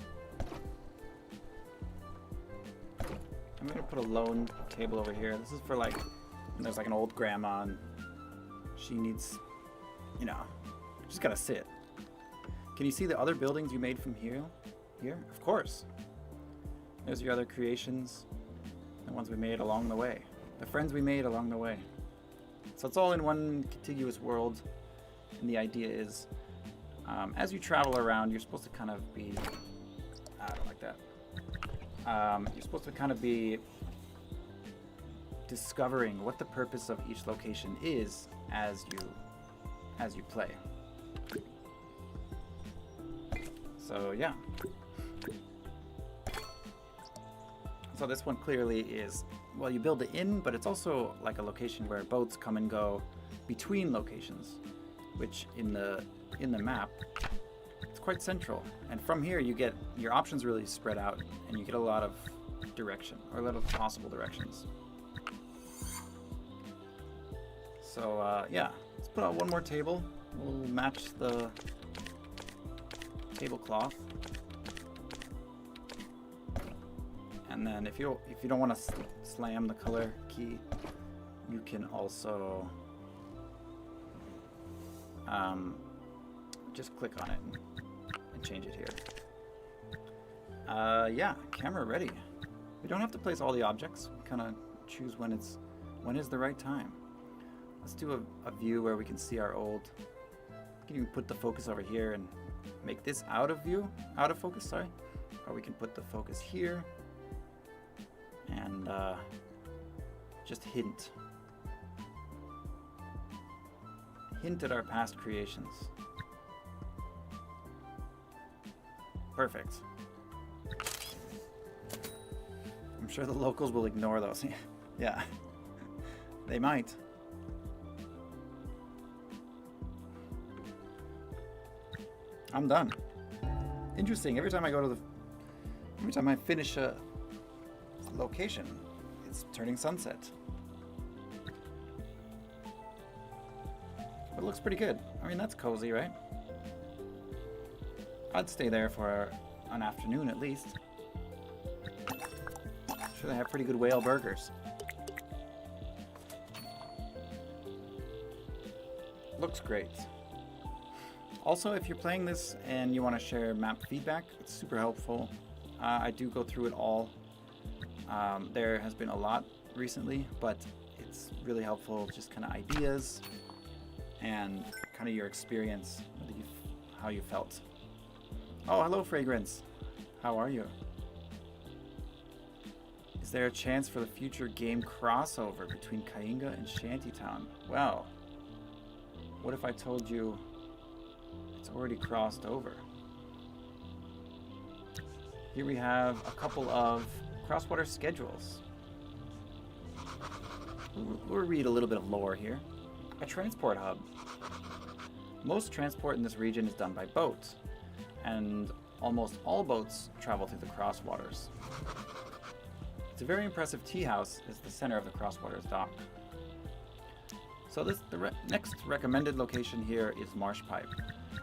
I'm gonna put a lone table over here. This is for like, there's like an old grandma and she needs, you know, just gotta sit. Can you see the other buildings you made from here? Here? Of course. There's your other creations, the ones we made along the way, the friends we made along the way. So it's all in one contiguous world, and the idea is, as you travel around, you're supposed to kind of be, I don't like that. You're supposed to kind of be discovering what the purpose of each location is as you play. So yeah. So this one clearly is, well, you build the inn, but it's also like a location where boats come and go between locations, which in the map, it's quite central. And from here you get, your options really spread out and you get a lot of direction, or a lot of possible directions. So yeah, let's put out one more table. We'll match the tablecloth. And then if you don't want to slam the color key, you can also just click on it and change it here. Yeah, camera ready. We don't have to place all the objects. We kind of choose when is the right time. Let's do a view where we can see our old. We can even put the focus over here and make this out of focus, sorry. Or we can put the focus here and just hint at our past creations. Perfect. I'm sure the locals will ignore those. Yeah, they might. I'm done. Interesting. Every time I finish a location, it's turning sunset. But it looks pretty good. I mean, that's cozy, right? I'd stay there for an afternoon at least. Sure, they have pretty good whale burgers. Looks great. Also, if you're playing this and you want to share map feedback, it's super helpful. I do go through it all. There has been a lot recently, but it's really helpful, just kind of ideas and kind of your experience, how you felt. Oh, hello, Fragrance. How are you? Is there a chance for the future game crossover between Kainga and ShantyTown? Well, what if I told you it's already crossed over? Here we have a couple of crosswater schedules. We'll read a little bit of lore here. A transport hub. Most transport in this region is done by boat, and almost all boats travel through the crosswaters. It's a very impressive tea house is the center of the crosswaters dock. So the next recommended location here is Marsh Pipe.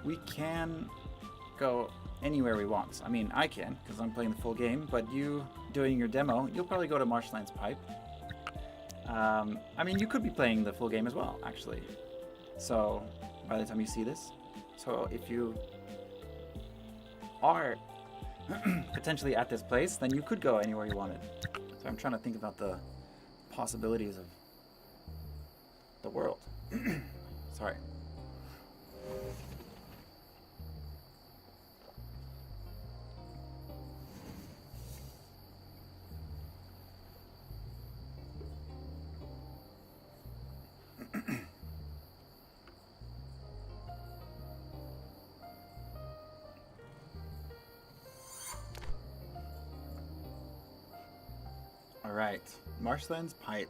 We can go anywhere we want. I mean, I can, because I'm playing the full game, but you doing your demo, you'll probably go to Marshlands Pipe. I mean, you could be playing the full game as well, actually. So, by the time you see this. So, if you are potentially at this place, then you could go anywhere you wanted. So I'm trying to think about the possibilities of the world. Sorry. Alright, Marshlands Pipe.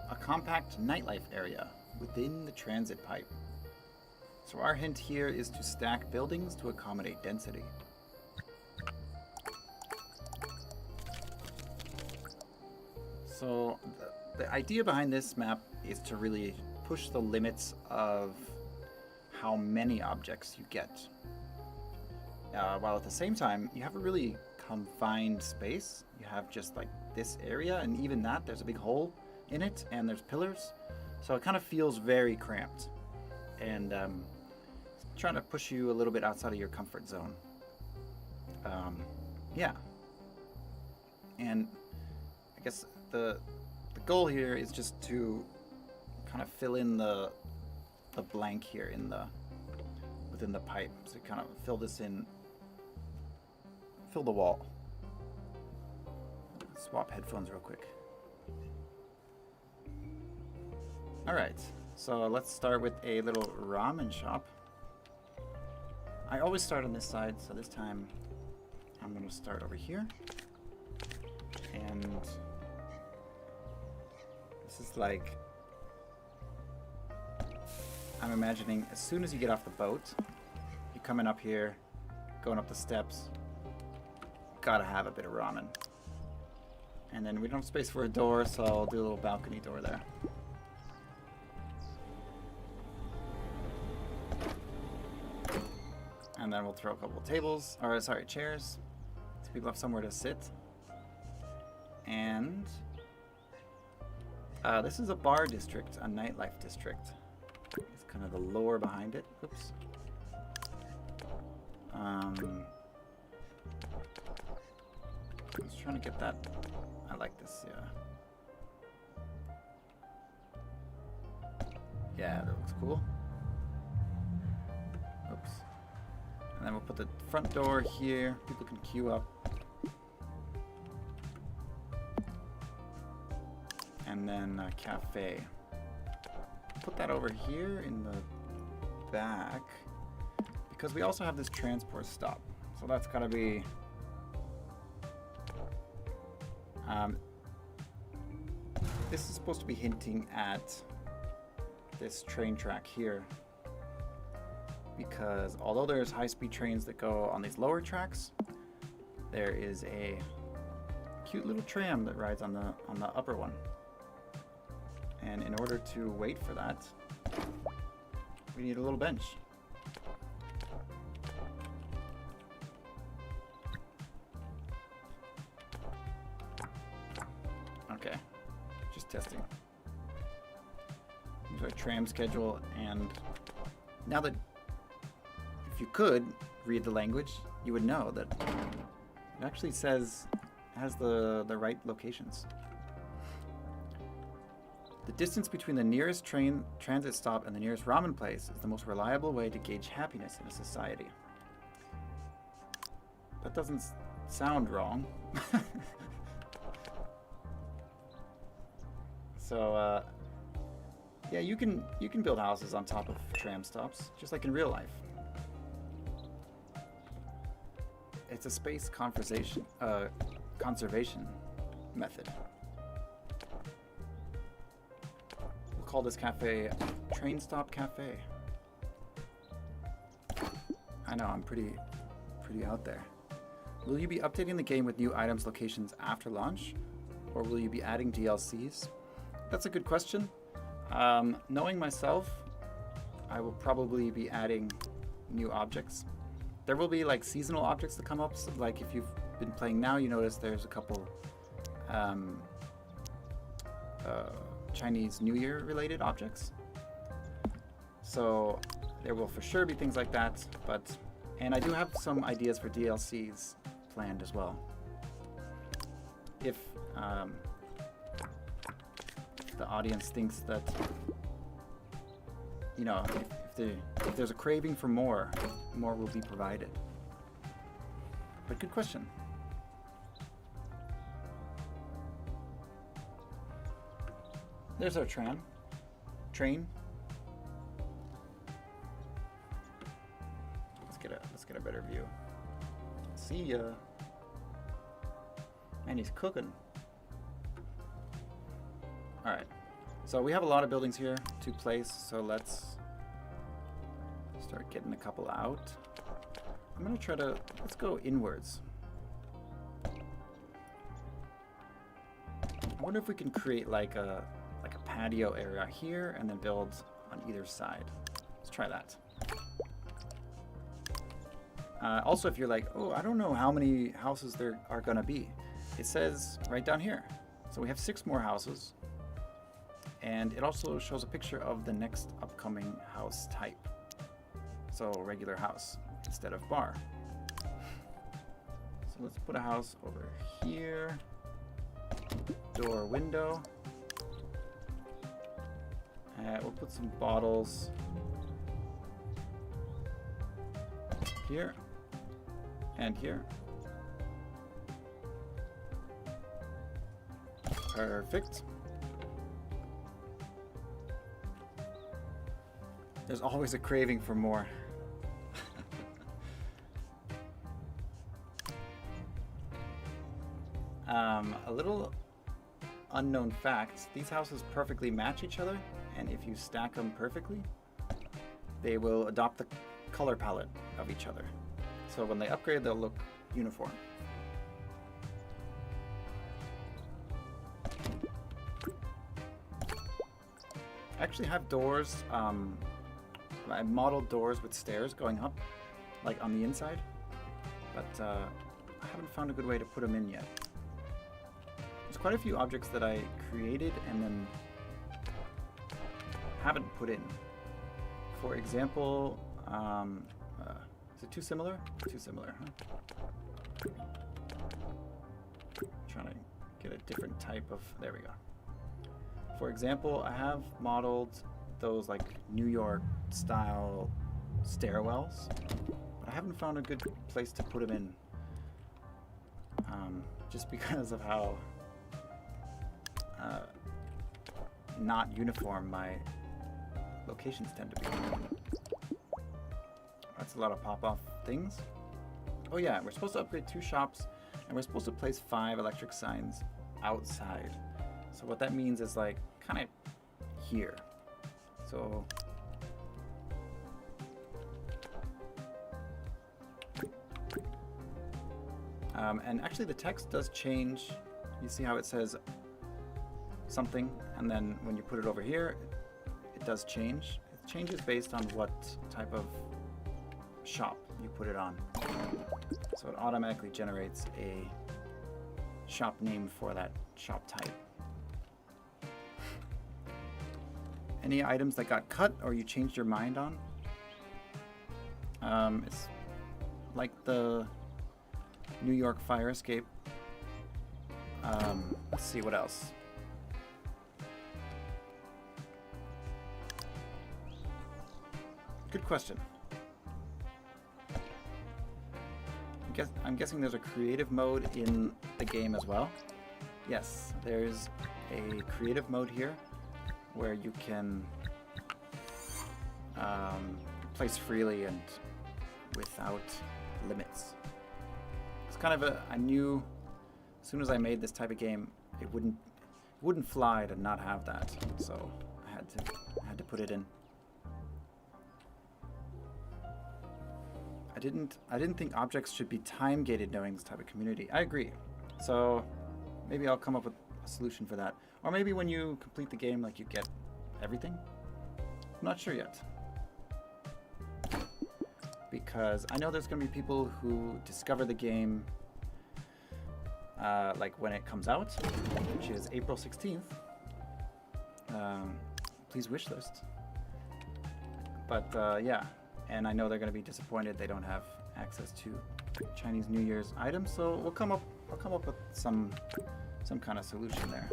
A compact nightlife area within the transit pipe. So our hint here is to stack buildings to accommodate density. So the idea behind this map is to really push the limits of how many objects you get. While at the same time, you have a really confined space. You have just like this area, and even that, there's a big hole in it, and there's pillars. So it kind of feels very cramped. And trying to push you a little bit outside of your comfort zone. Yeah. And I guess the goal here is just to kind of fill in the blank here in within the pipe. So kind of fill this in, fill the wall. Swap headphones real quick. Alright, so let's start with a little ramen shop. I always start on this side, so this time I'm going to start over here. And this is like, I'm imagining as soon as you get off the boat, you're coming up here, going up the steps, gotta have a bit of ramen. And then we don't have space for a door, so I'll do a little balcony door there. And then we'll throw a couple of tables, or sorry, chairs, so people have somewhere to sit. And this is a bar district, a nightlife district. It's kind of the lore behind it. Oops. I was trying to get that. I like this, yeah. Yeah, that looks cool. Oops. And then we'll put the front door here. People can queue up. And then a cafe. Put that over here in the back. Because we also have this transport stop. So that's gotta be... this is supposed to be hinting at this train track here, because although there's high-speed trains that go on these lower tracks, there is a cute little tram that rides on the upper one. And in order to wait for that, we need a little bench. Okay, just testing. Here's our tram schedule, and now that if you could read the language, you would know that it actually has the right locations. The distance between the nearest transit stop and the nearest ramen place is the most reliable way to gauge happiness in a society. That doesn't sound wrong. So, Yeah, you can build houses on top of tram stops, just like in real life. It's a space conservation method. We'll call this cafe Train Stop Cafe. I know, I'm pretty out there. Will you be updating the game with new items, locations after launch? Or will you be adding DLCs? That's a good question. Knowing myself, I will probably be adding new objects. There will be like seasonal objects that come up. So, like if you've been playing now, you notice there's a couple Chinese New Year related objects. So there will for sure be things like that. And I do have some ideas for DLCs planned as well. If the audience thinks that, you know, if there's a craving for more will be provided. But good question. There's our train. Let's get a better view. See ya. Man, he's cooking. All right. So we have a lot of buildings here to place. So let's start getting a couple out. I'm gonna try to, let's go inwards. I wonder if we can create like a patio area here and then build on either side. Let's try that. Also, if you're like, oh, I don't know how many houses there are gonna be, it says right down here. So we have 6 more houses, and it also shows a picture of the next upcoming house type. So regular house instead of bar. So let's put a house over here. Door, window. We'll put some bottles here and here. Perfect. There's always a craving for more. A little unknown fact, these houses perfectly match each other, and if you stack them perfectly, they will adopt the color palette of each other. So when they upgrade, they'll look uniform. I actually have doors, I modeled doors with stairs going up, like on the inside, but I haven't found a good way to put them in yet. There's quite a few objects that I created and then haven't put in. For example, is it too similar? Too similar, huh? Trying to get a different type of, there we go. For example, I have modeled those like New York style stairwells, but I haven't found a good place to put them in, just because of how not uniform my locations tend to be. That's a lot of pop-off things. Oh yeah, we're supposed to upgrade 2 shops, and we're supposed to place 5 electric signs outside. So what that means is like kind of here. So and actually the text does change. You see how it says something, and then when you put it over here, it does change. It changes based on what type of shop you put it on. So it automatically generates a shop name for that shop type. Any items that got cut or you changed your mind on? It's like the New York fire escape. Let's see what else. Good question. I'm guessing there's a creative mode in the game as well. Yes, there's a creative mode here where you can place freely and without limits. It's kind of I knew as soon as I made this type of game, it wouldn't fly to not have that, so I had to put it in. I didn't think objects should be time gated knowing this type of community. I agree. So maybe I'll come up with a solution for that. Or maybe when you complete the game, like, you get everything. I'm not sure yet. Because I know there's going to be people who discover the game like when it comes out, which is April 16th. Please wishlist. But yeah, and I know they're going to be disappointed they don't have access to Chinese New Year's items. So I'll come up with some kind of solution there.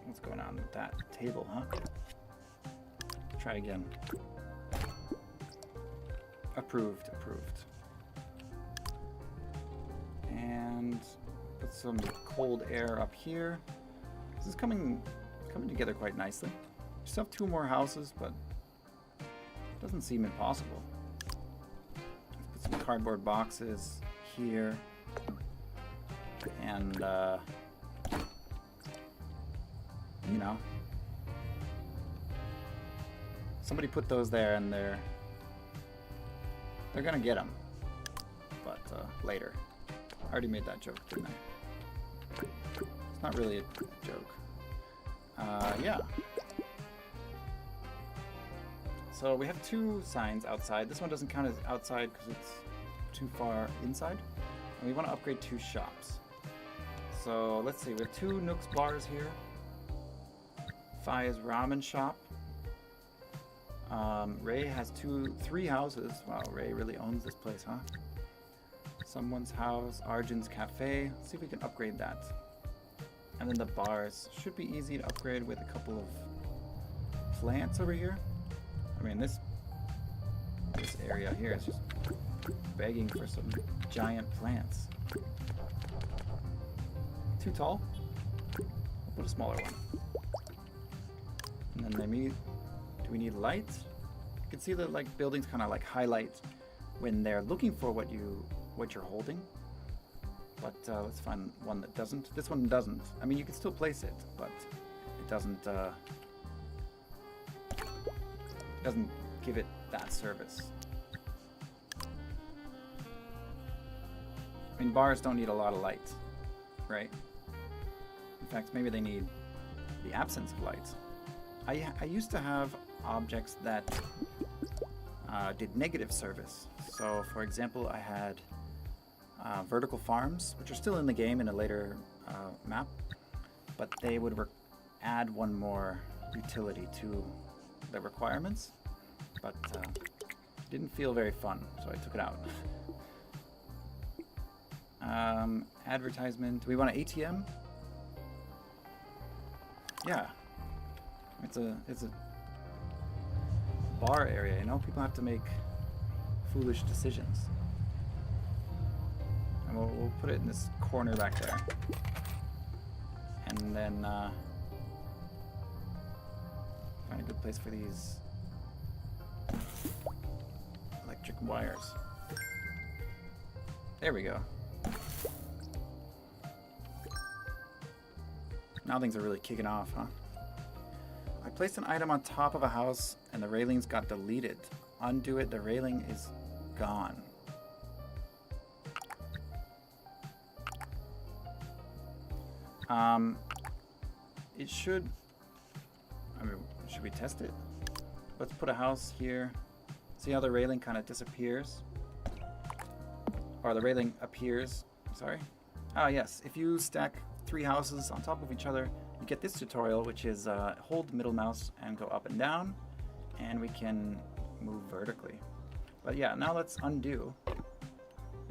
What's going on with that table, huh? Try again. Approved. And put some cold air up here. This is coming together quite nicely. Just have 2 more houses, but it doesn't seem impossible. Put some cardboard boxes here. And you know, somebody put those there, and they're gonna get them, but later. I already made that joke, didn't I? It's not really a joke. Yeah. So we have 2 signs outside. This one doesn't count as outside because it's too far inside. And we want to upgrade 2 shops. So let's see, we have 2 Nooks bars here. Fi's ramen shop. Ray has 3 houses. Wow, Ray really owns this place, huh? Someone's house, Arjun's cafe. Let's see if we can upgrade that. And then the bars should be easy to upgrade with a couple of plants over here. I mean, this area here is just begging for some giant plants. Too tall? We'll put a smaller one. And then do we need lights? You can see that, like, buildings kind of like highlight when they're looking for what you're holding. But let's find one that doesn't. This one doesn't. I mean, you can still place it, but it doesn't give it that service. I mean, bars don't need a lot of light, right? In fact, maybe they need the absence of light. I used to have objects that did negative service. So, for example, I had vertical farms, which are still in the game in a later map, but they would add one more utility to the requirements, but didn't feel very fun, so I took it out. Advertisement. Do we want an ATM? Yeah. It's a bar area, you know? People have to make foolish decisions. And we'll put it in this corner back there. And then find a good place for these electric wires. There we go. Now things are really kicking off, huh? I placed an item on top of a house and the railings got deleted. Undo it, the railing is gone. It should, I mean, should we test it? Let's put a house here. See how the railing kind of disappears? Or the railing appears, sorry. Ah, yes, if you stack 3 houses on top of each other, you get this tutorial, which is hold the middle mouse and go up and down, and we can move vertically. But yeah, now let's undo.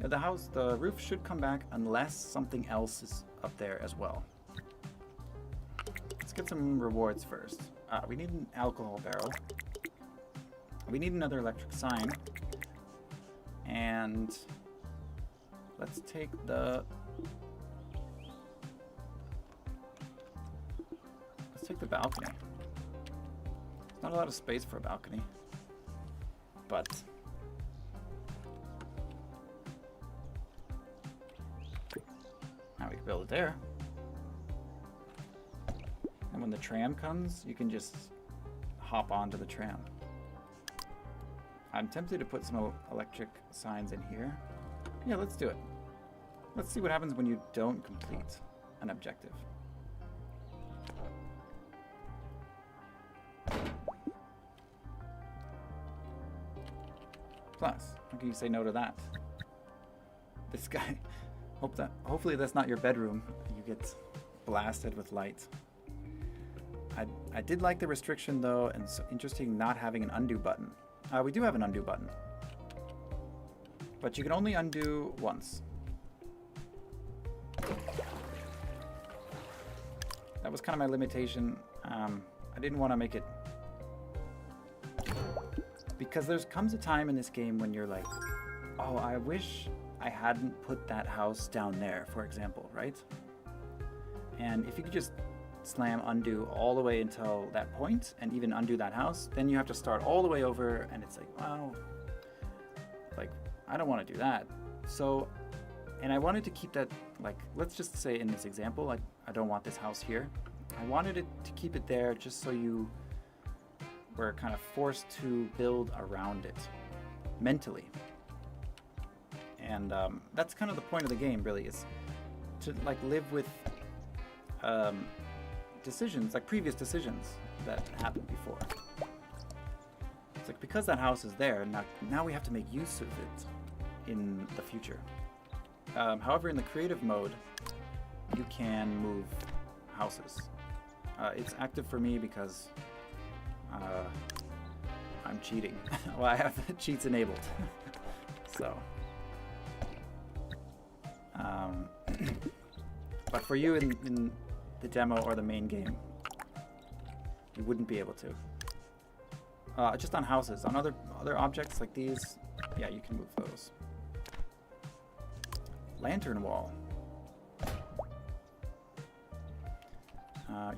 Yeah, the roof should come back unless something else is up there as well. Let's get some rewards first. We need an alcohol barrel. We need another electric sign. And let's take the balcony. It's Not a lot of space for a balcony. But now we can build it there. And when the tram comes, you can just hop onto the tram. I'm tempted to put some electric signs in here. Yeah, let's do it. Let's see what happens when you don't complete an objective. Plus, how can you say no to that? This guy, hopefully that's not your bedroom. You get blasted with light. I did like the restriction though, and it's interesting not having an undo button. We do have an undo button, but you can only undo once. That was kind of my limitation. I didn't want to make it, because there comes a time in this game when you're like, oh, I wish I hadn't put that house down there, for example, right? And if you could just slam undo all the way until that point and even undo that house, then you have to start all the way over, and it's like, wow, like, I don't want to do that. So, and I wanted to keep that, like, let's just say in this example, like, I don't want this house here. I wanted it to keep it there just so you were kind of forced to build around it mentally. And that's kind of the point of the game, really, is to like live with decisions, like previous decisions that happened before. It's like, because that house is there, now we have to make use of it in the future. However, in the creative mode, you can move houses. It's active for me because I'm cheating. Well, I have cheats enabled. So, but for you in the demo or the main game, you wouldn't be able to. Just on houses. On other objects like these, yeah, you can move those. Lantern wall.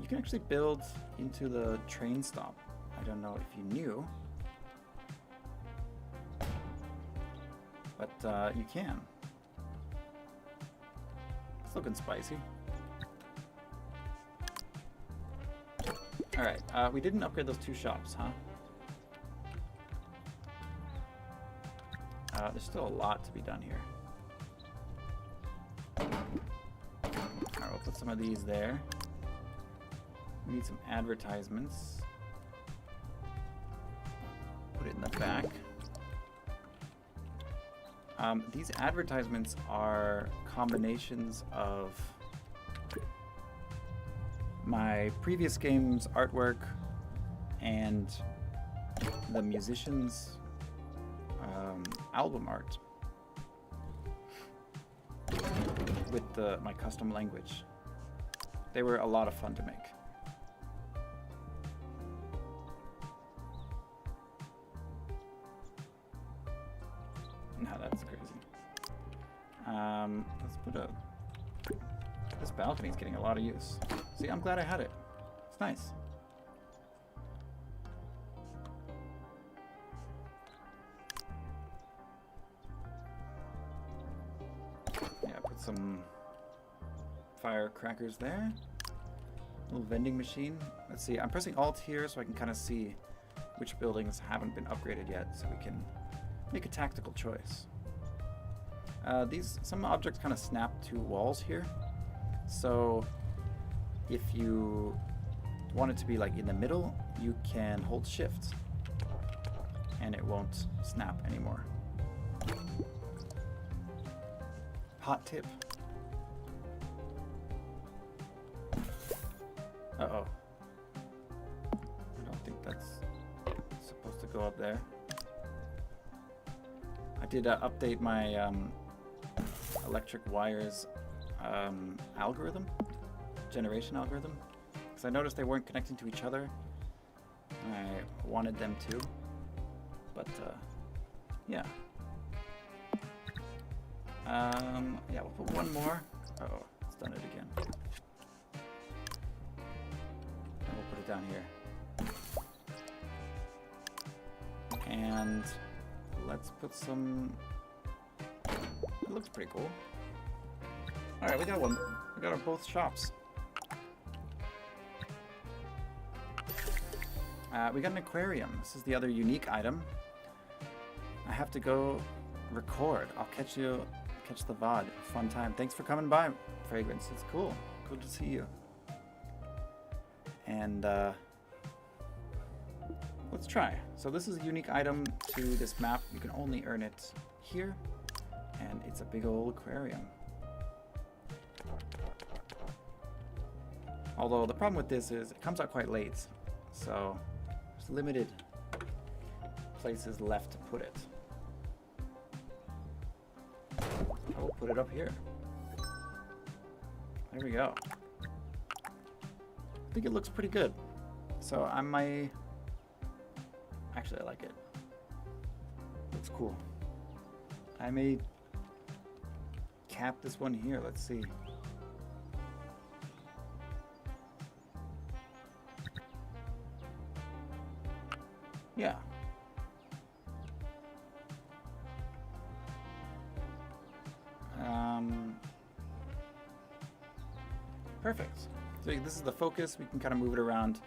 You can actually build into the train stop. I don't know if you knew, but you can. It's looking spicy. Alright, we didn't upgrade those two shops, huh? There's still a lot to be done here. Alright, we'll put some of these there. We need some advertisements. Put it in the back. These advertisements are combinations of my previous game's artwork and the musician's album art with my custom language. They were a lot of fun to make. No, that's crazy. Let's put a... This balcony's getting a lot of use. See, I'm glad I had it. It's nice. Yeah, put some firecrackers there. Little vending machine. Let's see, I'm pressing Alt here so I can kind of see which buildings haven't been upgraded yet, so we can make a tactical choice. Some objects kind of snap to walls here. So if you want it to be like in the middle, you can hold shift and it won't snap anymore. Hot tip. Uh-oh. I don't think that's supposed to go up there. I did update my electric wires algorithm, generation algorithm, because I noticed they weren't connecting to each other. I wanted them to, but yeah. Yeah, we'll put one more. Uh-oh, it's done it again. And we'll put it down here. And let's put some... It looks pretty cool. Alright, we got one. We got our both shops. We got an aquarium. This is the other unique item. I have to go record. I'll catch the VOD. Fun time. Thanks for coming by, Fragrance. It's cool. Cool to see you. And let's try. So this is a unique item to this map. You can only earn it here. And it's a big old aquarium. Although the problem with this is it comes out quite late. So there's limited places left to put it. I will put it up here. There we go. I think it looks pretty good. So I might... Actually, I like it. Looks cool. I may cap this one here. Let's see. Yeah. Perfect. So this is the focus. We can kind of move it around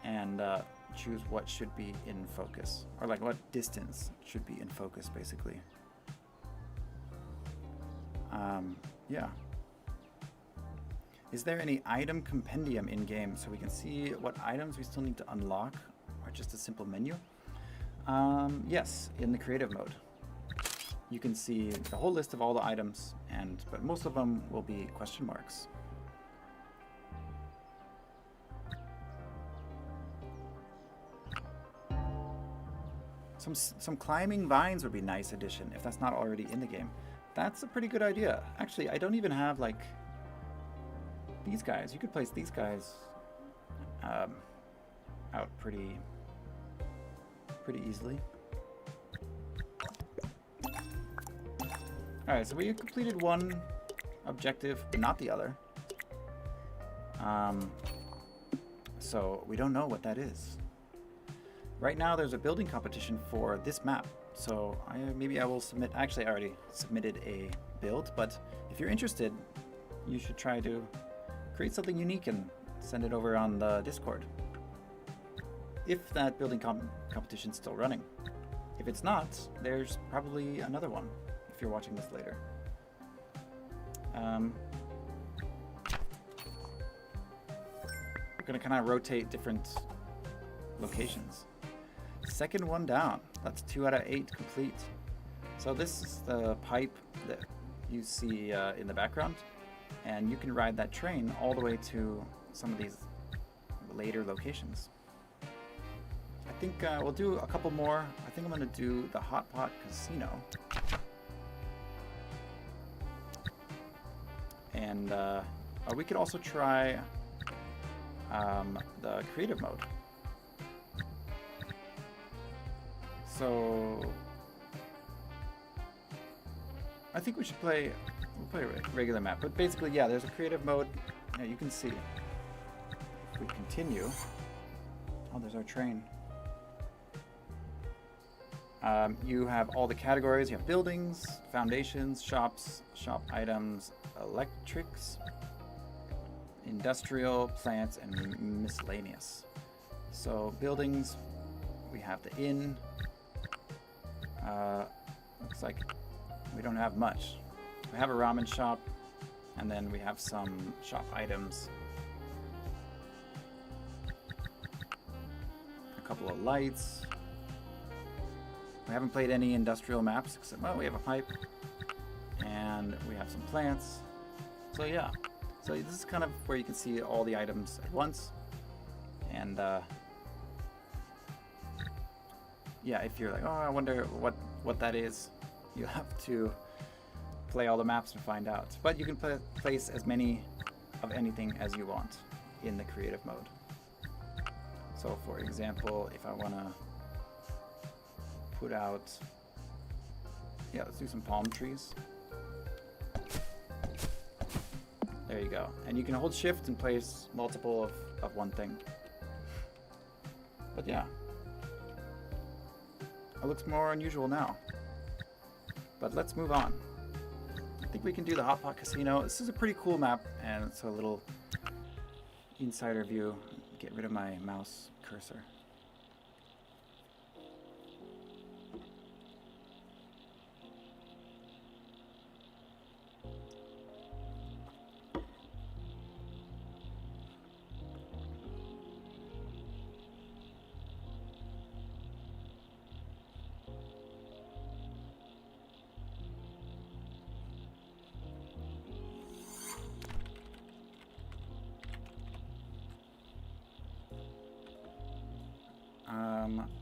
and choose what should be in focus, or like what distance should be in focus, basically. Yeah. Is there any item compendium in game so we can see what items we still need to unlock, or just a simple menu? Yes, in the creative mode. You can see the whole list of all the items, but most of them will be question marks. Some climbing vines would be a nice addition if that's not already in the game. That's a pretty good idea. Actually, I don't even have like these guys. You could place these guys out pretty easily. Alright, so we completed one objective, but not the other. So we don't know what that is. Right now there's a building competition for this map, so maybe I will submit... Actually, I already submitted a build, but if you're interested, you should try to create something unique and send it over on the Discord. If that building competition's still running. If it's not, there's probably another one, if you're watching this later. We're gonna kind of rotate different locations. Second one down. That's 2 out of 8 complete. So this is the pipe that you see in the background, and you can ride that train all the way to some of these later locations. I think we'll do a couple more. I think I'm going to do the Hot Pot Casino. And we could also try the creative mode. So I think we should play a regular map, but basically, yeah, there's a creative mode. Yeah, you can see. If we continue, oh, there's our train. You have all the categories. You have buildings, foundations, shops, shop items, electrics, industrial, plants, and miscellaneous. So buildings, we have the inn. Looks like we don't have much. We have a ramen shop, and then we have some shop items. A couple of lights. We haven't played any industrial maps, except, well, we have a pipe, and we have some plants. So yeah, so this is kind of where you can see all the items at once. And yeah, if you're like, oh, I wonder what that is, you have to play all the maps and find out. But you can place as many of anything as you want in the creative mode. So for example, if I want to put out, yeah, let's do some palm trees. There you go. And you can hold shift and place multiple of one thing. But yeah. It looks more unusual now. But let's move on. I think we can do the Hot Pot Casino. This is a pretty cool map, and it's a little insider view. Get rid of my mouse cursor.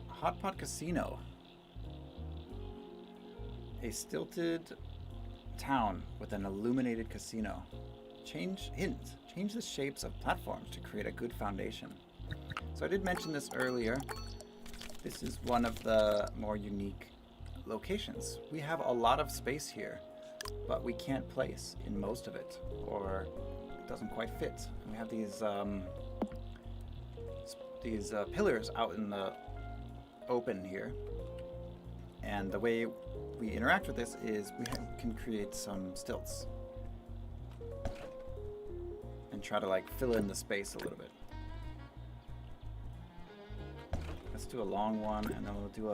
Hot Pot Casino. A stilted town with an illuminated casino. Change the shapes of platforms to create a good foundation. So I did mention this earlier. This is one of the more unique locations. We have a lot of space here, but we can't place in most of it, or it doesn't quite fit. And we have these pillars out in the open here, and the way we interact with this is we can create some stilts and try to like fill in the space a little bit. Let's do a long one, and then we'll do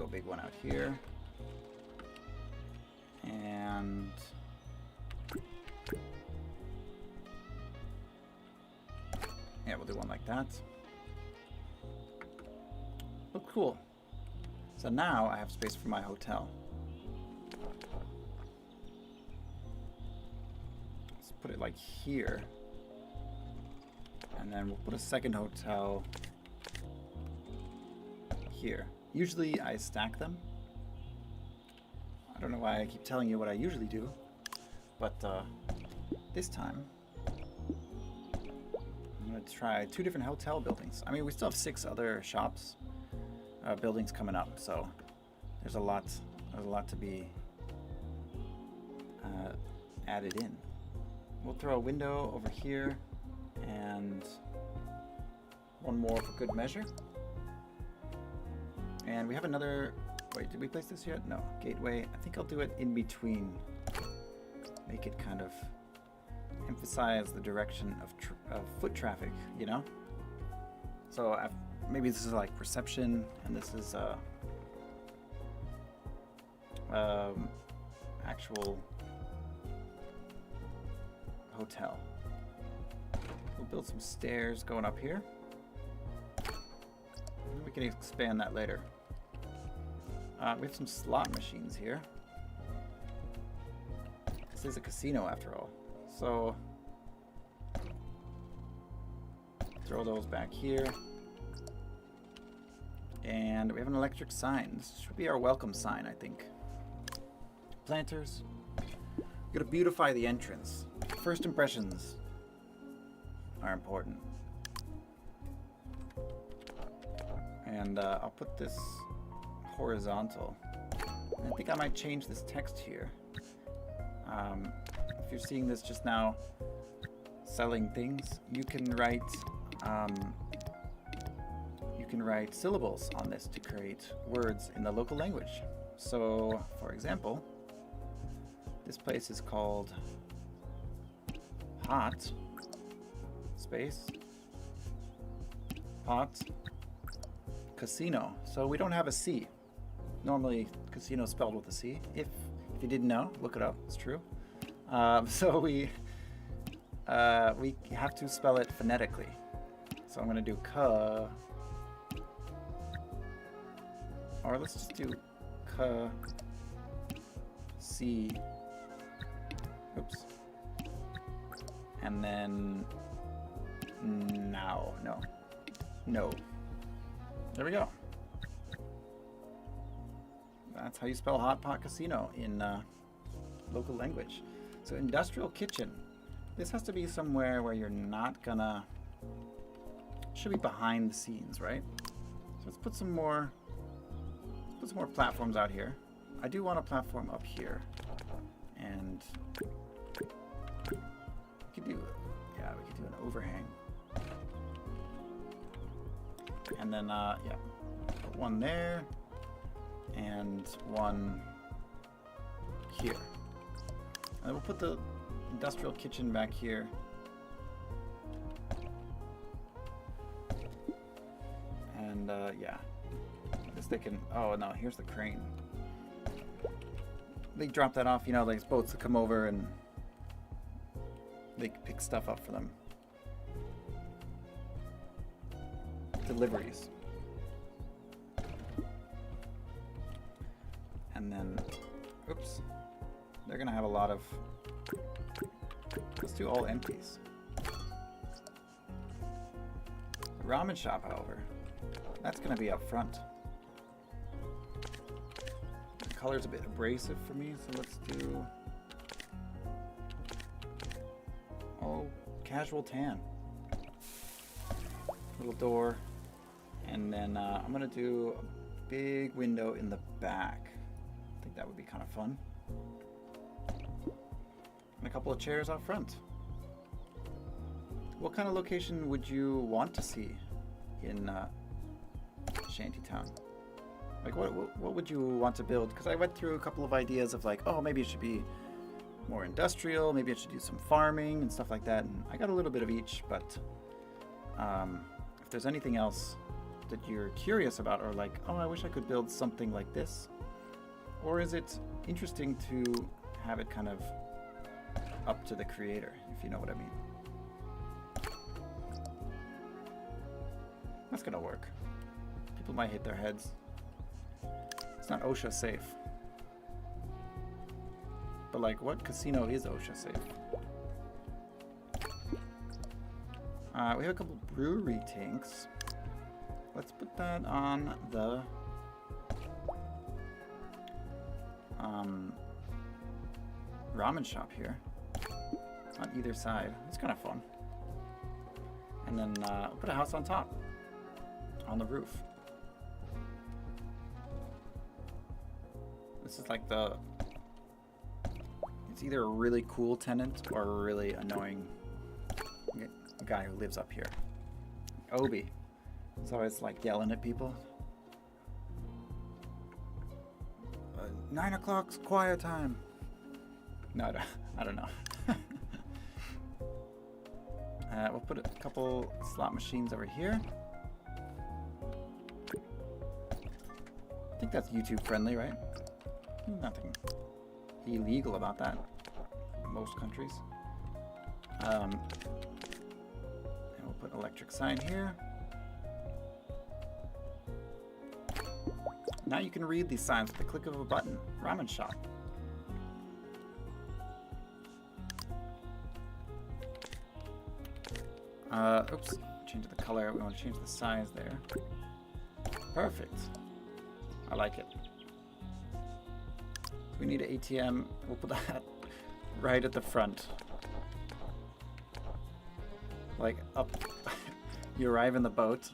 a big one out here, and yeah, we'll do one like that. Oh, cool. So now I have space for my hotel. Let's put it like here. And then we'll put a second hotel here. Usually I stack them. I don't know why I keep telling you what I usually do, but this time I'm going to try 2 different hotel buildings. I mean, we still have 6 other shops. Buildings coming up, so there's a lot to be added in. We'll throw a window over here and one more for good measure. And we have another. Wait, did we place this yet? No. Gateway. I think I'll do it in between. Make it kind of emphasize the direction of foot traffic, you know? So maybe this is like perception, and this is actual hotel. We'll build some stairs going up here. We can expand that later. We have some slot machines here. This is a casino after all. So throw those back here. And we have an electric sign. This should be our welcome sign, I think. Planters. We're gonna beautify the entrance. First impressions are important. And I'll put this horizontal. I think I might change this text here. If you're seeing this just now, selling things, you can write syllables on this to create words in the local language. So, for example, this place is called Hot Space Pot Casino. So we don't have a C. Normally, casino is spelled with a C. If you didn't know, look it up. It's true. So we have to spell it phonetically. So I'm going to do ka. Or let's just do ka. C. Oops. And then now. No. There we go. That's how you spell Hot Pot Casino in local language. So industrial kitchen. This has to be somewhere where you're not gonna. Should be behind the scenes, right? So let's put some more. Let's put some more platforms out here. I do want a platform up here, and we could do an overhang, and then yeah, put one there and one here. And we'll put the industrial kitchen back here. And yeah, I guess they can. Oh no, here's the crane. They drop that off, you know, like boats that come over and they pick stuff up for them. Deliveries. And then, oops, they're gonna have a lot of. Let's do all empties. The ramen shop, however, that's gonna be up front. The color's a bit abrasive for me, so let's do casual tan. Little door, and then I'm gonna do a big window in the back. I think that would be kind of fun. And a couple of chairs out front. What kind of location would you want to see in ShantyTown? Like, what would you want to build? Because I went through a couple of ideas of like, oh, maybe it should be more industrial, maybe it should do some farming and stuff like that. And I got a little bit of each, but if there's anything else that you're curious about, or like, oh, I wish I could build something like this, or is it interesting to have it kind of up to the creator, if you know what I mean? That's gonna work. People might hit their heads. It's not OSHA safe. But like, what casino is OSHA safe? We have a couple brewery tanks. Let's put that on the ramen shop here on either side. It's kind of fun. And then we'll put a house on top, on the roof. This is like the, it's either a really cool tenant or a really annoying guy who lives up here. Obi. He's always like yelling at people. 9 o'clock's quiet time. No, I don't know. We'll put a couple slot machines over here. I think that's YouTube friendly, right? Nothing illegal about that in most countries. And we'll put electric sign here. Now you can read these signs with the click of a button. Ramen shop. Oops, change the color. We want to change the size there. Perfect. I like it. We need an ATM. We'll put that right at the front. Like up. You arrive in the boat.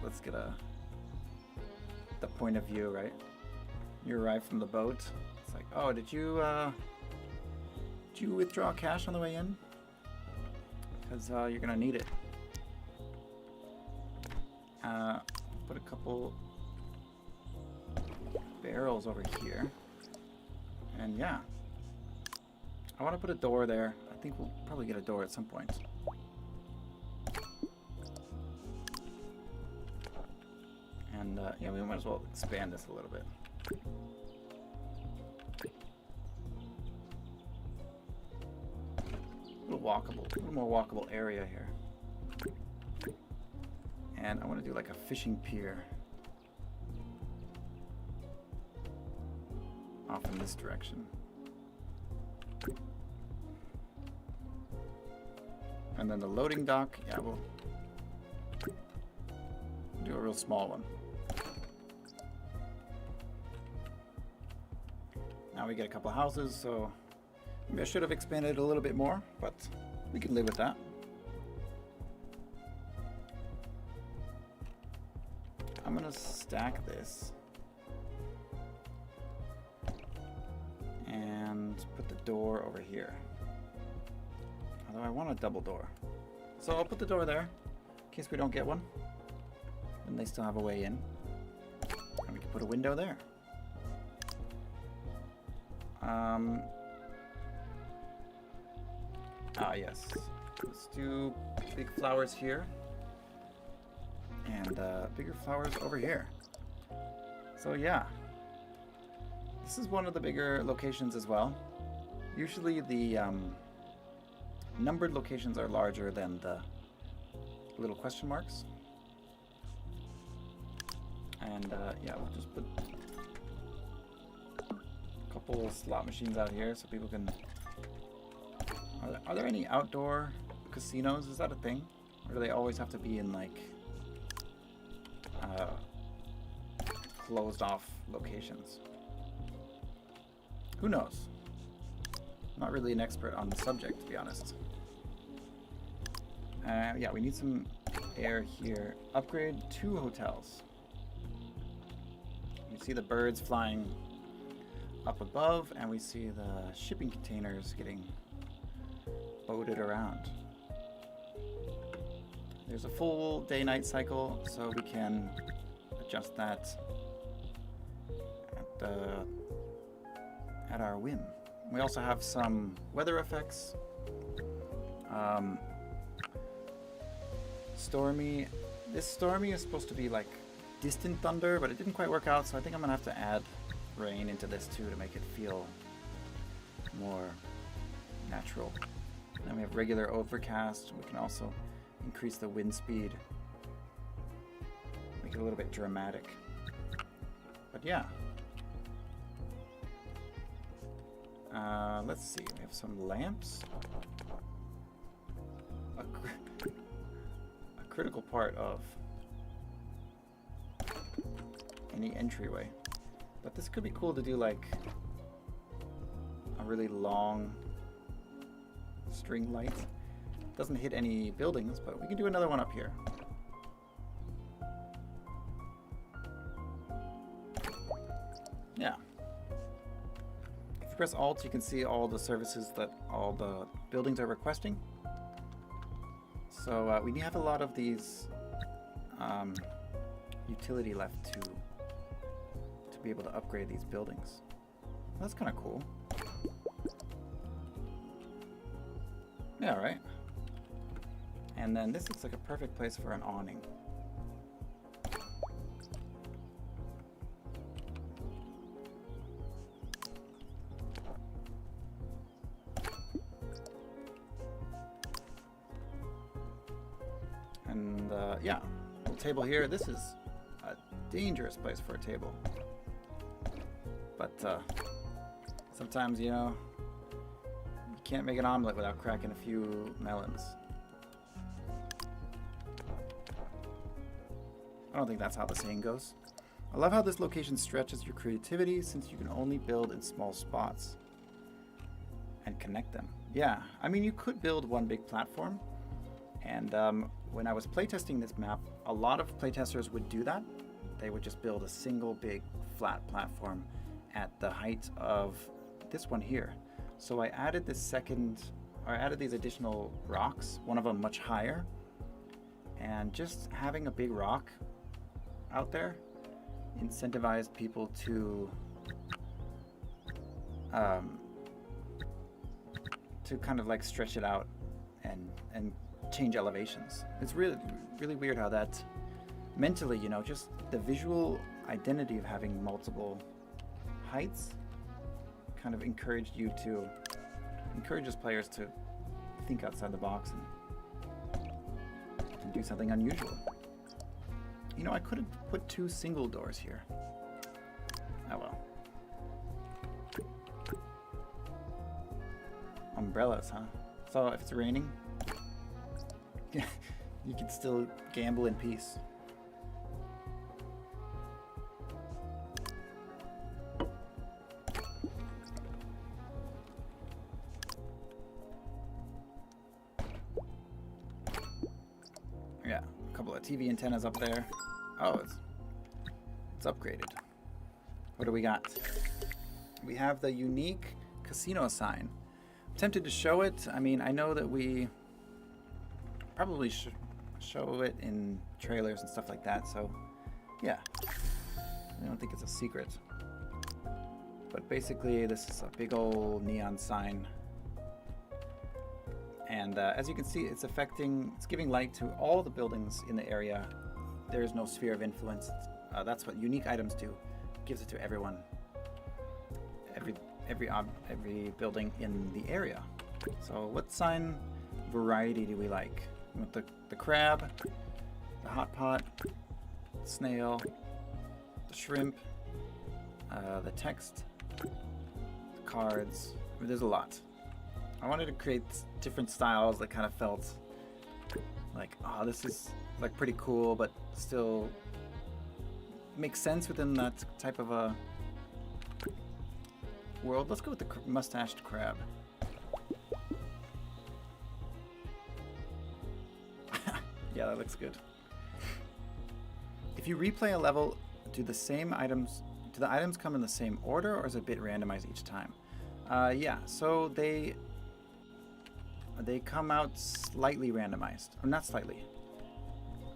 Let's get the point of view, right? You arrive from the boat. It's like, oh, did you withdraw cash on the way in? Because you're gonna need it. Put a couple barrels over here. And yeah, I want to put a door there. I think we'll probably get a door at some point. And yeah, we might as well expand this a little bit. A little more walkable area here. And I want to do like a fishing pier off in this direction. And then the loading dock, yeah, we'll do a real small one. Now we get a couple of houses, so maybe I should have expanded a little bit more, but we can live with that. I'm gonna stack this and put the door over here. Although I want a double door. So I'll put the door there in case we don't get one. And they still have a way in. put a window there. Yes. Let's do big flowers here. And bigger flowers over here. So yeah. This is one of the bigger locations as well. Usually the numbered locations are larger than the little question marks. And yeah, we'll just put a couple slot machines out here so people can... Are there any outdoor casinos? Is that a thing? Or do they always have to be in like closed off locations? Who knows? I'm not really an expert on the subject, to be honest. Yeah, we need some air here. Upgrade 2 hotels. You see the birds flying up above, and we see the shipping containers getting boated around. There's a full day-night cycle, so we can adjust that at our whim. We also have some weather effects. Stormy. This stormy is supposed to be like distant thunder, but it didn't quite work out, so I think I'm gonna have to add rain into this too to make it feel more natural. Then we have regular overcast. We can also increase the wind speed, make it a little bit dramatic. But yeah. Let's see, we have some lamps. A critical part of any entryway. But this could be cool to do like a really long string light. Doesn't hit any buildings, but we can do another one up here. Yeah. If you press Alt, you can see all the services that all the buildings are requesting. So we have a lot of these utility left to be able to upgrade these buildings. That's kind of cool. Yeah, right? And then this looks like a perfect place for an awning. And yeah, little table here. This is a dangerous place for a table. But sometimes, you know, you can't make an omelet without cracking a few melons. I don't think that's how the saying goes. I love how this location stretches your creativity since you can only build in small spots and connect them. Yeah, I mean, you could build one big platform. And when I was playtesting this map, a lot of playtesters would do that. They would just build a single big flat platform at the height of this one here. So I added these additional rocks, one of them much higher. And just having a big rock out there incentivized people to kind of like stretch it out and change elevations. It's really, really weird how that mentally, you know, just the visual identity of having multiple heights kind of encourages players to think outside the box and do something unusual. You know, I could have put 2 single doors here. Oh well. Umbrellas, huh? So if it's raining, you can still gamble in peace. Yeah, a couple of TV antennas up there. Oh, it's upgraded. What do we got? We have the unique casino sign. I'm tempted to show it. I mean, I know that we probably should show it in trailers and stuff like that, so yeah. I don't think it's a secret. But basically, this is a big old neon sign. And as you can see, it's giving light to all the buildings in the area. There is no sphere of influence. That's what unique items do. It gives it to everyone. Every building in the area. So what sign variety do we like? We want the crab, the hot pot, the snail, the shrimp, the text, the cards. I mean, there's a lot. I wanted to create different styles that kind of felt like, oh, this is like pretty cool, but still makes sense within that type of a world. Let's go with the mustached crab. Yeah, that looks good. If you replay a level, do the items come in the same order, or is it a bit randomized each time? Yeah, so they come out slightly randomized, or not slightly.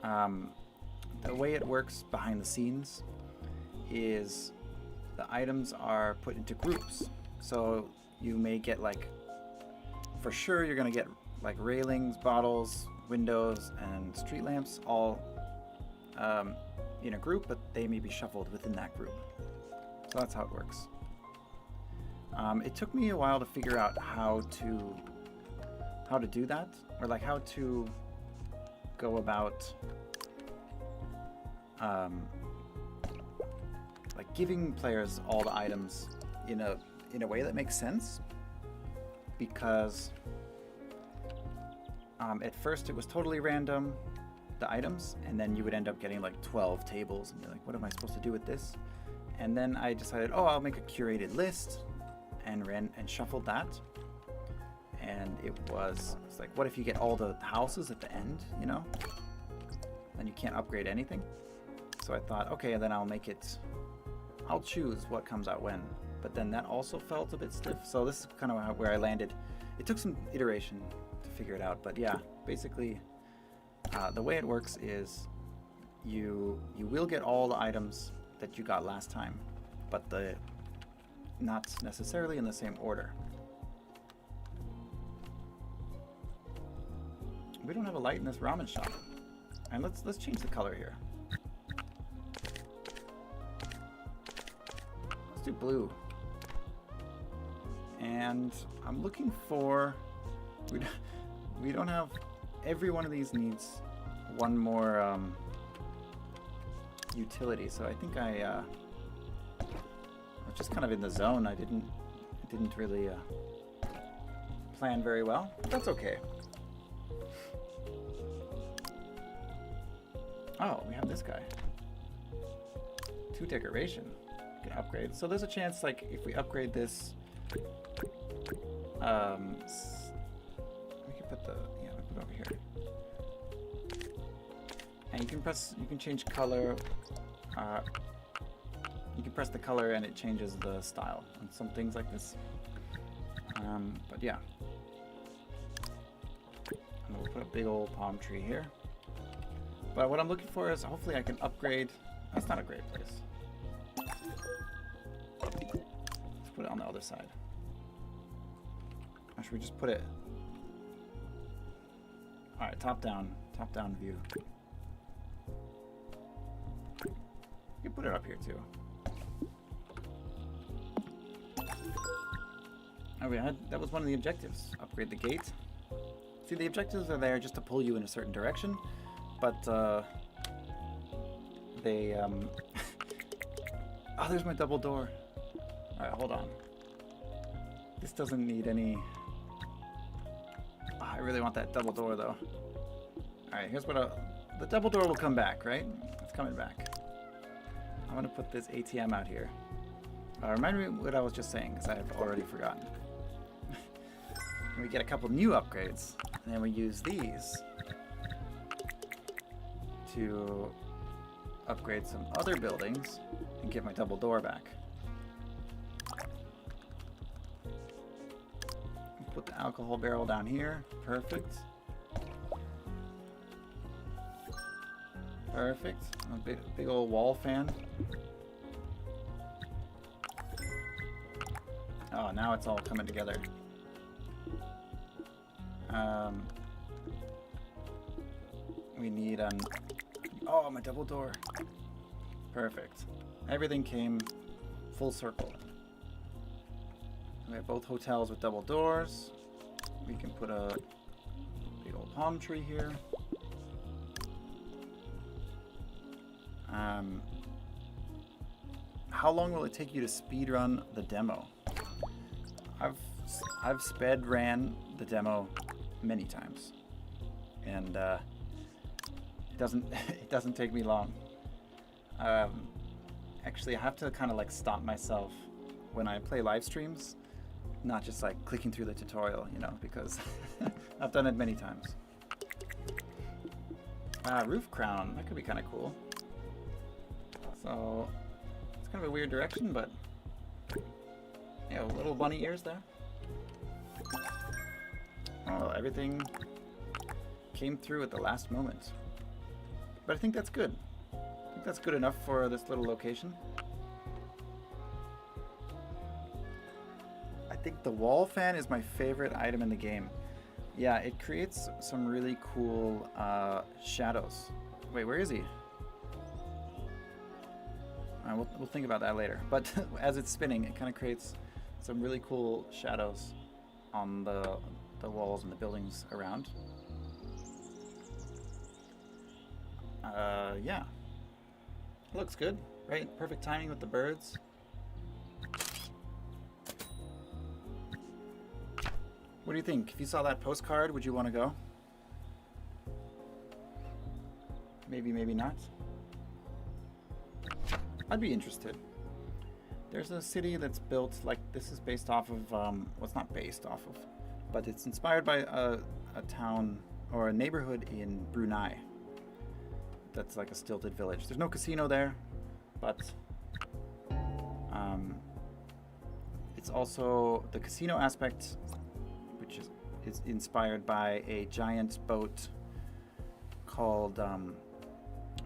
The way it works behind the scenes is the items are put into groups. So you may get like, for sure you're gonna get like railings, bottles, windows, and street lamps all in a group, but they may be shuffled within that group. So that's how it works. It took me a while to figure out how to do that, or like how to go about like giving players all the items in a way that makes sense, because at first it was totally random, the items, and then you would end up getting like 12 tables and you're like, what am I supposed to do with this? And then I decided, oh, I'll make a curated list and shuffled that. And it's like, what if you get all the houses at the end, you know? Then you can't upgrade anything. So I thought, okay, then I'll choose what comes out when. But then that also felt a bit stiff. So this is kind of where I landed. It took some iteration to figure it out. But yeah, basically, the way it works is you will get all the items that you got last time, but not necessarily in the same order. We don't have a light in this ramen shop. And let's change the color here. Let's do blue. And I'm looking for, we don't have, every one of these needs one more utility. So I think I was just kind of in the zone. I didn't really plan very well, but that's okay. Oh, we have this guy. 2 decoration. We can upgrade. So there's a chance, like, if we upgrade this, we can put we put it over here. And you can change color. You can press the color and it changes the style on some things like this. But yeah. And we'll put a big old palm tree here. But what I'm looking for is hopefully I can upgrade. That's not a great place. Let's put it on the other side. Or should we just put it? All right, top down view. You can put it up here too. Oh, that was one of the objectives. Upgrade the gate. See, the objectives are there just to pull you in a certain direction. But they oh, there's my double door. All right, hold on. This doesn't need any. Oh, I really want that double door though. All right, here's what the double door will come back, right? It's coming back. I'm gonna put this ATM out here. Remind me what I was just saying, because I've already forgotten. We get a couple new upgrades, and then we use these to upgrade some other buildings and get my double door back. Put the alcohol barrel down here. Perfect. Perfect. A big old wall fan. Oh, now it's all coming together. We need an... Oh, my double door. Perfect. Everything came full circle. We have both hotels with double doors. We can put a big old palm tree here. How long will it take you to speedrun the demo? I've sped ran the demo many times, and it doesn't take me long. Actually, I have to kind of like stop myself when I play live streams, not just like clicking through the tutorial, you know, because I've done it many times. Roof crown, that could be kind of cool. So it's kind of a weird direction, but yeah, little bunny ears there. Oh, everything came through at the last moment. But I think that's good. I think that's good enough for this little location. I think the wall fan is my favorite item in the game. Yeah, it creates some really cool shadows. Wait, where is he? We'll think about that later. But as it's spinning, it kind of creates some really cool shadows on the walls and the buildings around. Yeah. Looks good, right? Perfect timing with the birds. What do you think? If you saw that postcard, would you want to go? Maybe, maybe not. I'd be interested. There's a city that's built, like, this is based off of, well, it's not based off of, but it's inspired by a town or a neighborhood in Brunei. That's like a stilted village. There's no casino there, but it's also the casino aspect, which is inspired by a giant boat called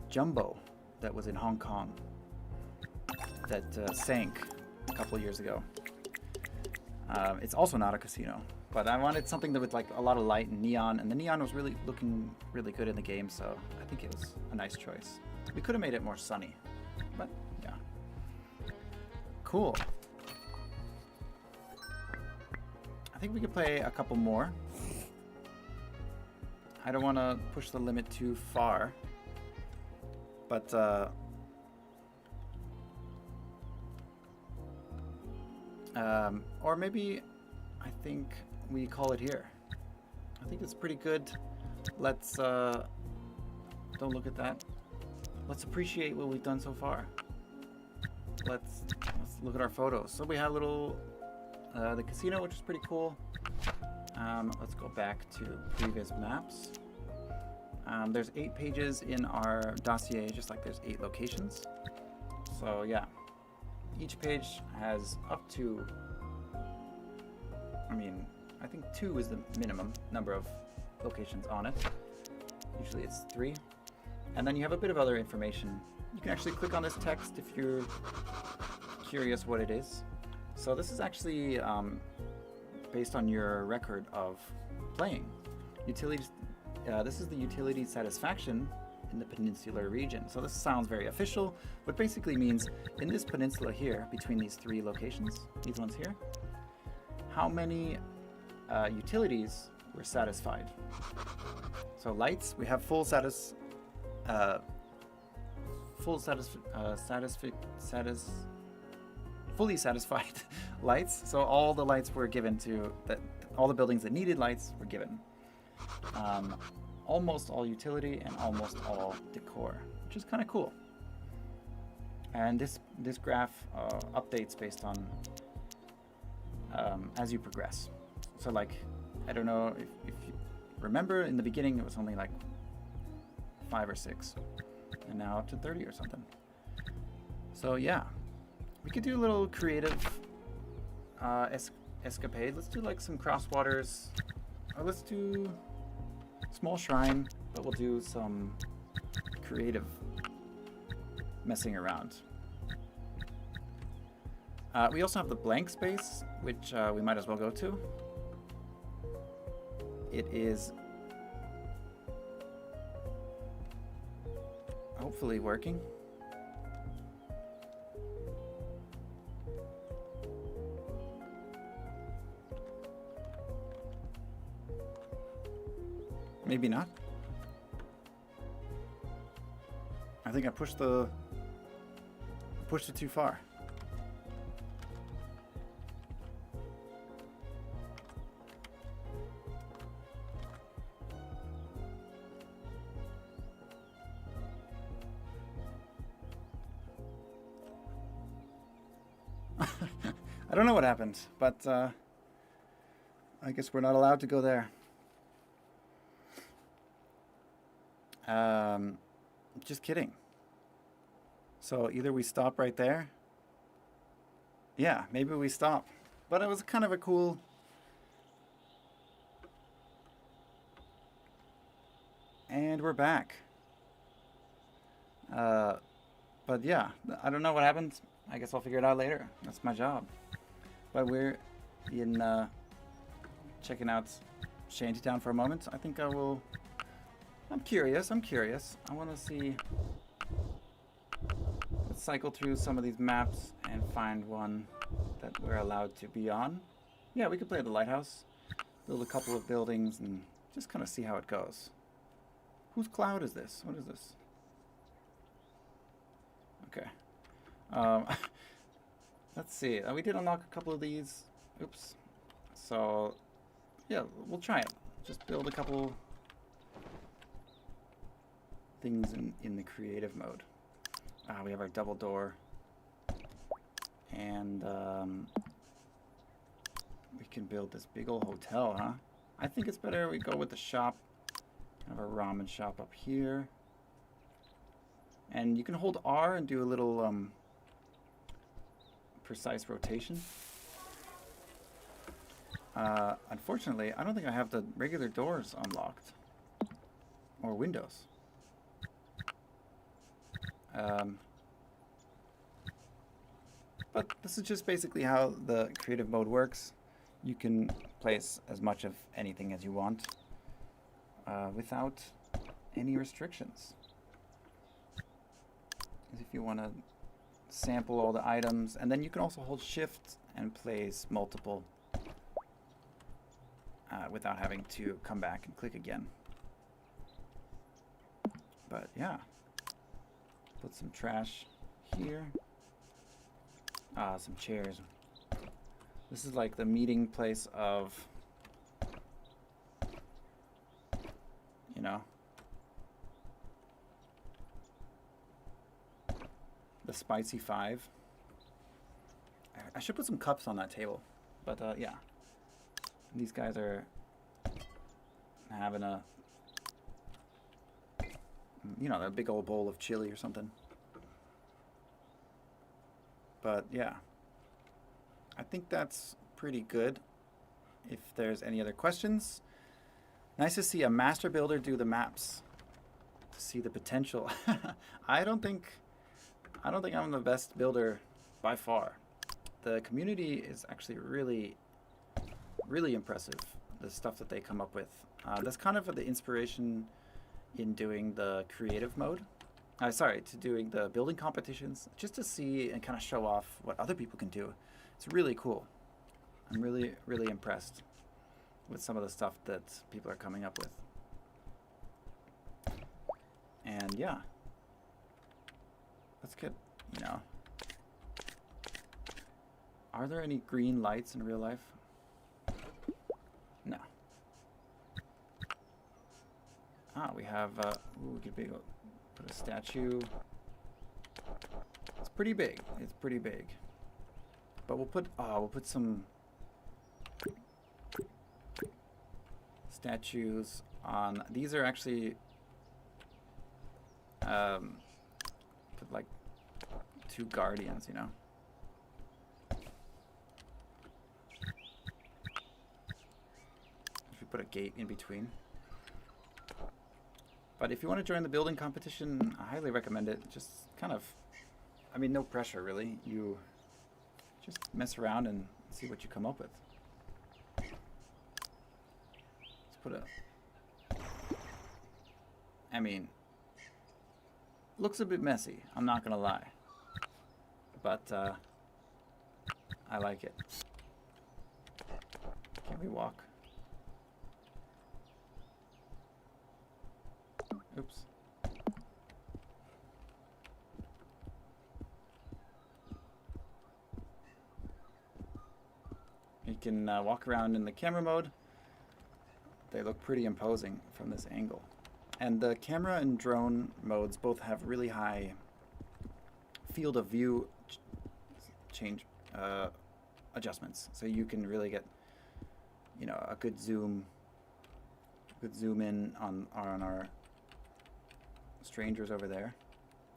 Jumbo that was in Hong Kong that sank a couple years ago. It's also not a casino, but I wanted something that with like a lot of light and neon, and the neon was really looking really good in the game, so I think it was a nice choice. We could have made it more sunny, but yeah. Cool. I think we could play a couple more. I don't want to push the limit too far, but or maybe I think we call it here. I think it's pretty good. Let's don't look at that. Let's appreciate what we've done so far. Let's look at our photos. So we have a little the casino, which is pretty cool. Let's go back to previous maps. There's 8 pages in our dossier, just like there's 8 locations. So yeah, each page has up to, I mean, I think 2 is the minimum number of locations on it. Usually it's 3. And then you have a bit of other information. You can actually click on this text if you're curious what it is. So this is actually based on your record of playing. Utilities. This is the utility satisfaction in the peninsular region. So this sounds very official, but basically means in this peninsula here, between these 3 locations, these ones here, how many utilities were satisfied. So lights, we have fully satisfied lights. So all the lights were given to that. All the buildings that needed lights were given. Almost all utility and almost all decor, which is kind of cool. And this graph updates based on as you progress. So like, I don't know if you remember, in the beginning it was only like 5 or 6, and now up to 30 or something. So yeah, we could do a little creative escapade. Let's do like some crosswaters. Let's do small shrine, but we'll do some creative messing around. We also have the blank space, which we might as well go to. It is hopefully working. Maybe not. I think I pushed it too far. I don't know what happened, but I guess we're not allowed to go there. Just kidding. So either we stop right there. Yeah, maybe we stop. But it was kind of a cool... And we're back. But yeah, I don't know what happened. I guess I'll figure it out later. That's my job. But we're in checking out ShantyTown for a moment. I think I will... I'm curious. I want to see... Let's cycle through some of these maps and find one that we're allowed to be on. Yeah, we could play at the lighthouse. Build a couple of buildings and just kind of see how it goes. Whose cloud is this? What is this? Okay. Let's see. We did unlock a couple of these. Oops. So, yeah, we'll try it. Just build a couple things in the creative mode. We have our double door. And we can build this big old hotel, huh? I think it's better we go with the shop. Have a ramen shop up here. And you can hold R and do a little precise rotation. Unfortunately, I don't think I have the regular doors unlocked. Or windows. But this is just basically how the creative mode works. You can place as much of anything as you want without any restrictions. If you want to sample all the items, and then you can also hold shift and place multiple without having to come back and click again. But yeah, put some trash here. Some chairs. This is like the meeting place of, you know, the Spicy Five. I should put some cups on that table, but yeah. These guys are having a, you know, a big old bowl of chili or something. But yeah, I think that's pretty good. If there's any other questions, nice to see a master builder do the maps to see the potential. I don't think I'm the best builder by far. The community is actually really, really impressive. The stuff that they come up with. That's kind of the inspiration in doing the creative mode. To doing the building competitions, just to see and kind of show off what other people can do. It's really cool. I'm really, really impressed with some of the stuff that people are coming up with. And yeah, let's get, you know, are there any green lights in real life? No. We have, we could put a statue. It's pretty big. It's pretty big. But we'll put some statues on. These are actually put like two guardians, you know. If we put a gate in between. But if you want to join the building competition, I highly recommend it. Just kind of, I mean, no pressure really. You Just mess around and see what you come up with. Let's put a... I mean, looks a bit messy, I'm not gonna lie. But, I like it. Can we walk? Oops. You can walk around in the camera mode. They look pretty imposing from this angle. And the camera and drone modes both have really high field of view change adjustments. So you can really get, you know, a good zoom in on our strangers over there.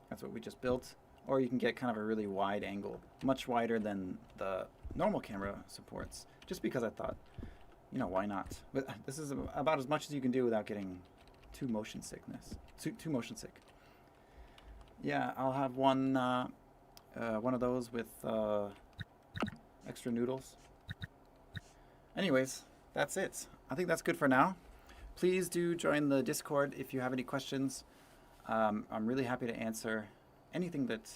That's what we just built. Or you can get kind of a really wide angle, much wider than the normal camera supports, just because I thought, you know, why not? But this is about as much as you can do without getting too motion sick. Yeah, I'll have one of those with extra noodles. Anyways, that's it. I think that's good for now. Please do join the Discord if you have any questions. I'm really happy to answer anything that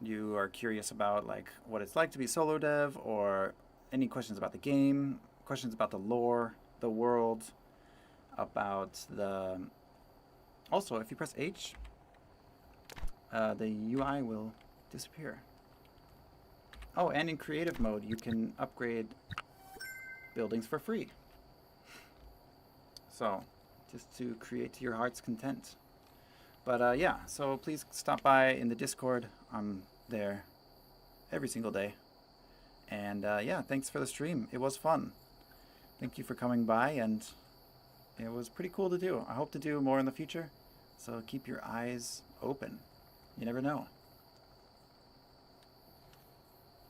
you are curious about, like what it's like to be solo dev, or any questions about the game, questions about the lore, the world, about the... Also, if you press H, the UI will disappear. Oh, and in creative mode, you can upgrade buildings for free. So, just to create to your heart's content. But yeah, so please stop by in the Discord. I'm there every single day. And yeah, thanks for the stream. It was fun. Thank you for coming by, and it was pretty cool to do. I hope to do more in the future. So keep your eyes open. You never know.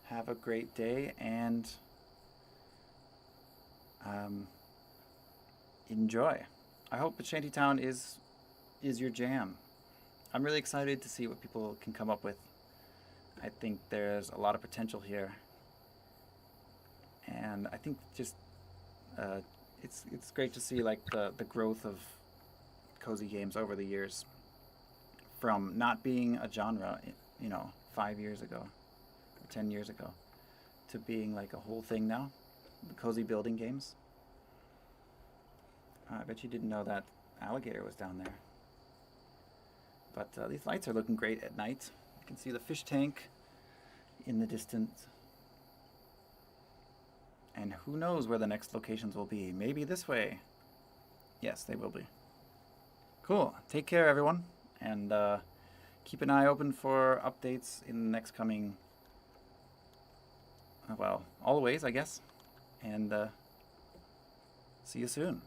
Have a great day, and enjoy. I hope that ShantyTown is your jam. I'm really excited to see what people can come up with. I think there's a lot of potential here, and I think just it's great to see like the growth of cozy games over the years, from not being a genre, you know, 5 years ago or 10 years ago, to being like a whole thing now. The cozy building games. I bet you didn't know that alligator was down there. But these lights are looking great at night. You can see the fish tank in the distance. And who knows where the next locations will be. Maybe this way. Yes, they will be. Cool. Take care, everyone. And keep an eye open for updates in the next coming... well, always, I guess. And see you soon.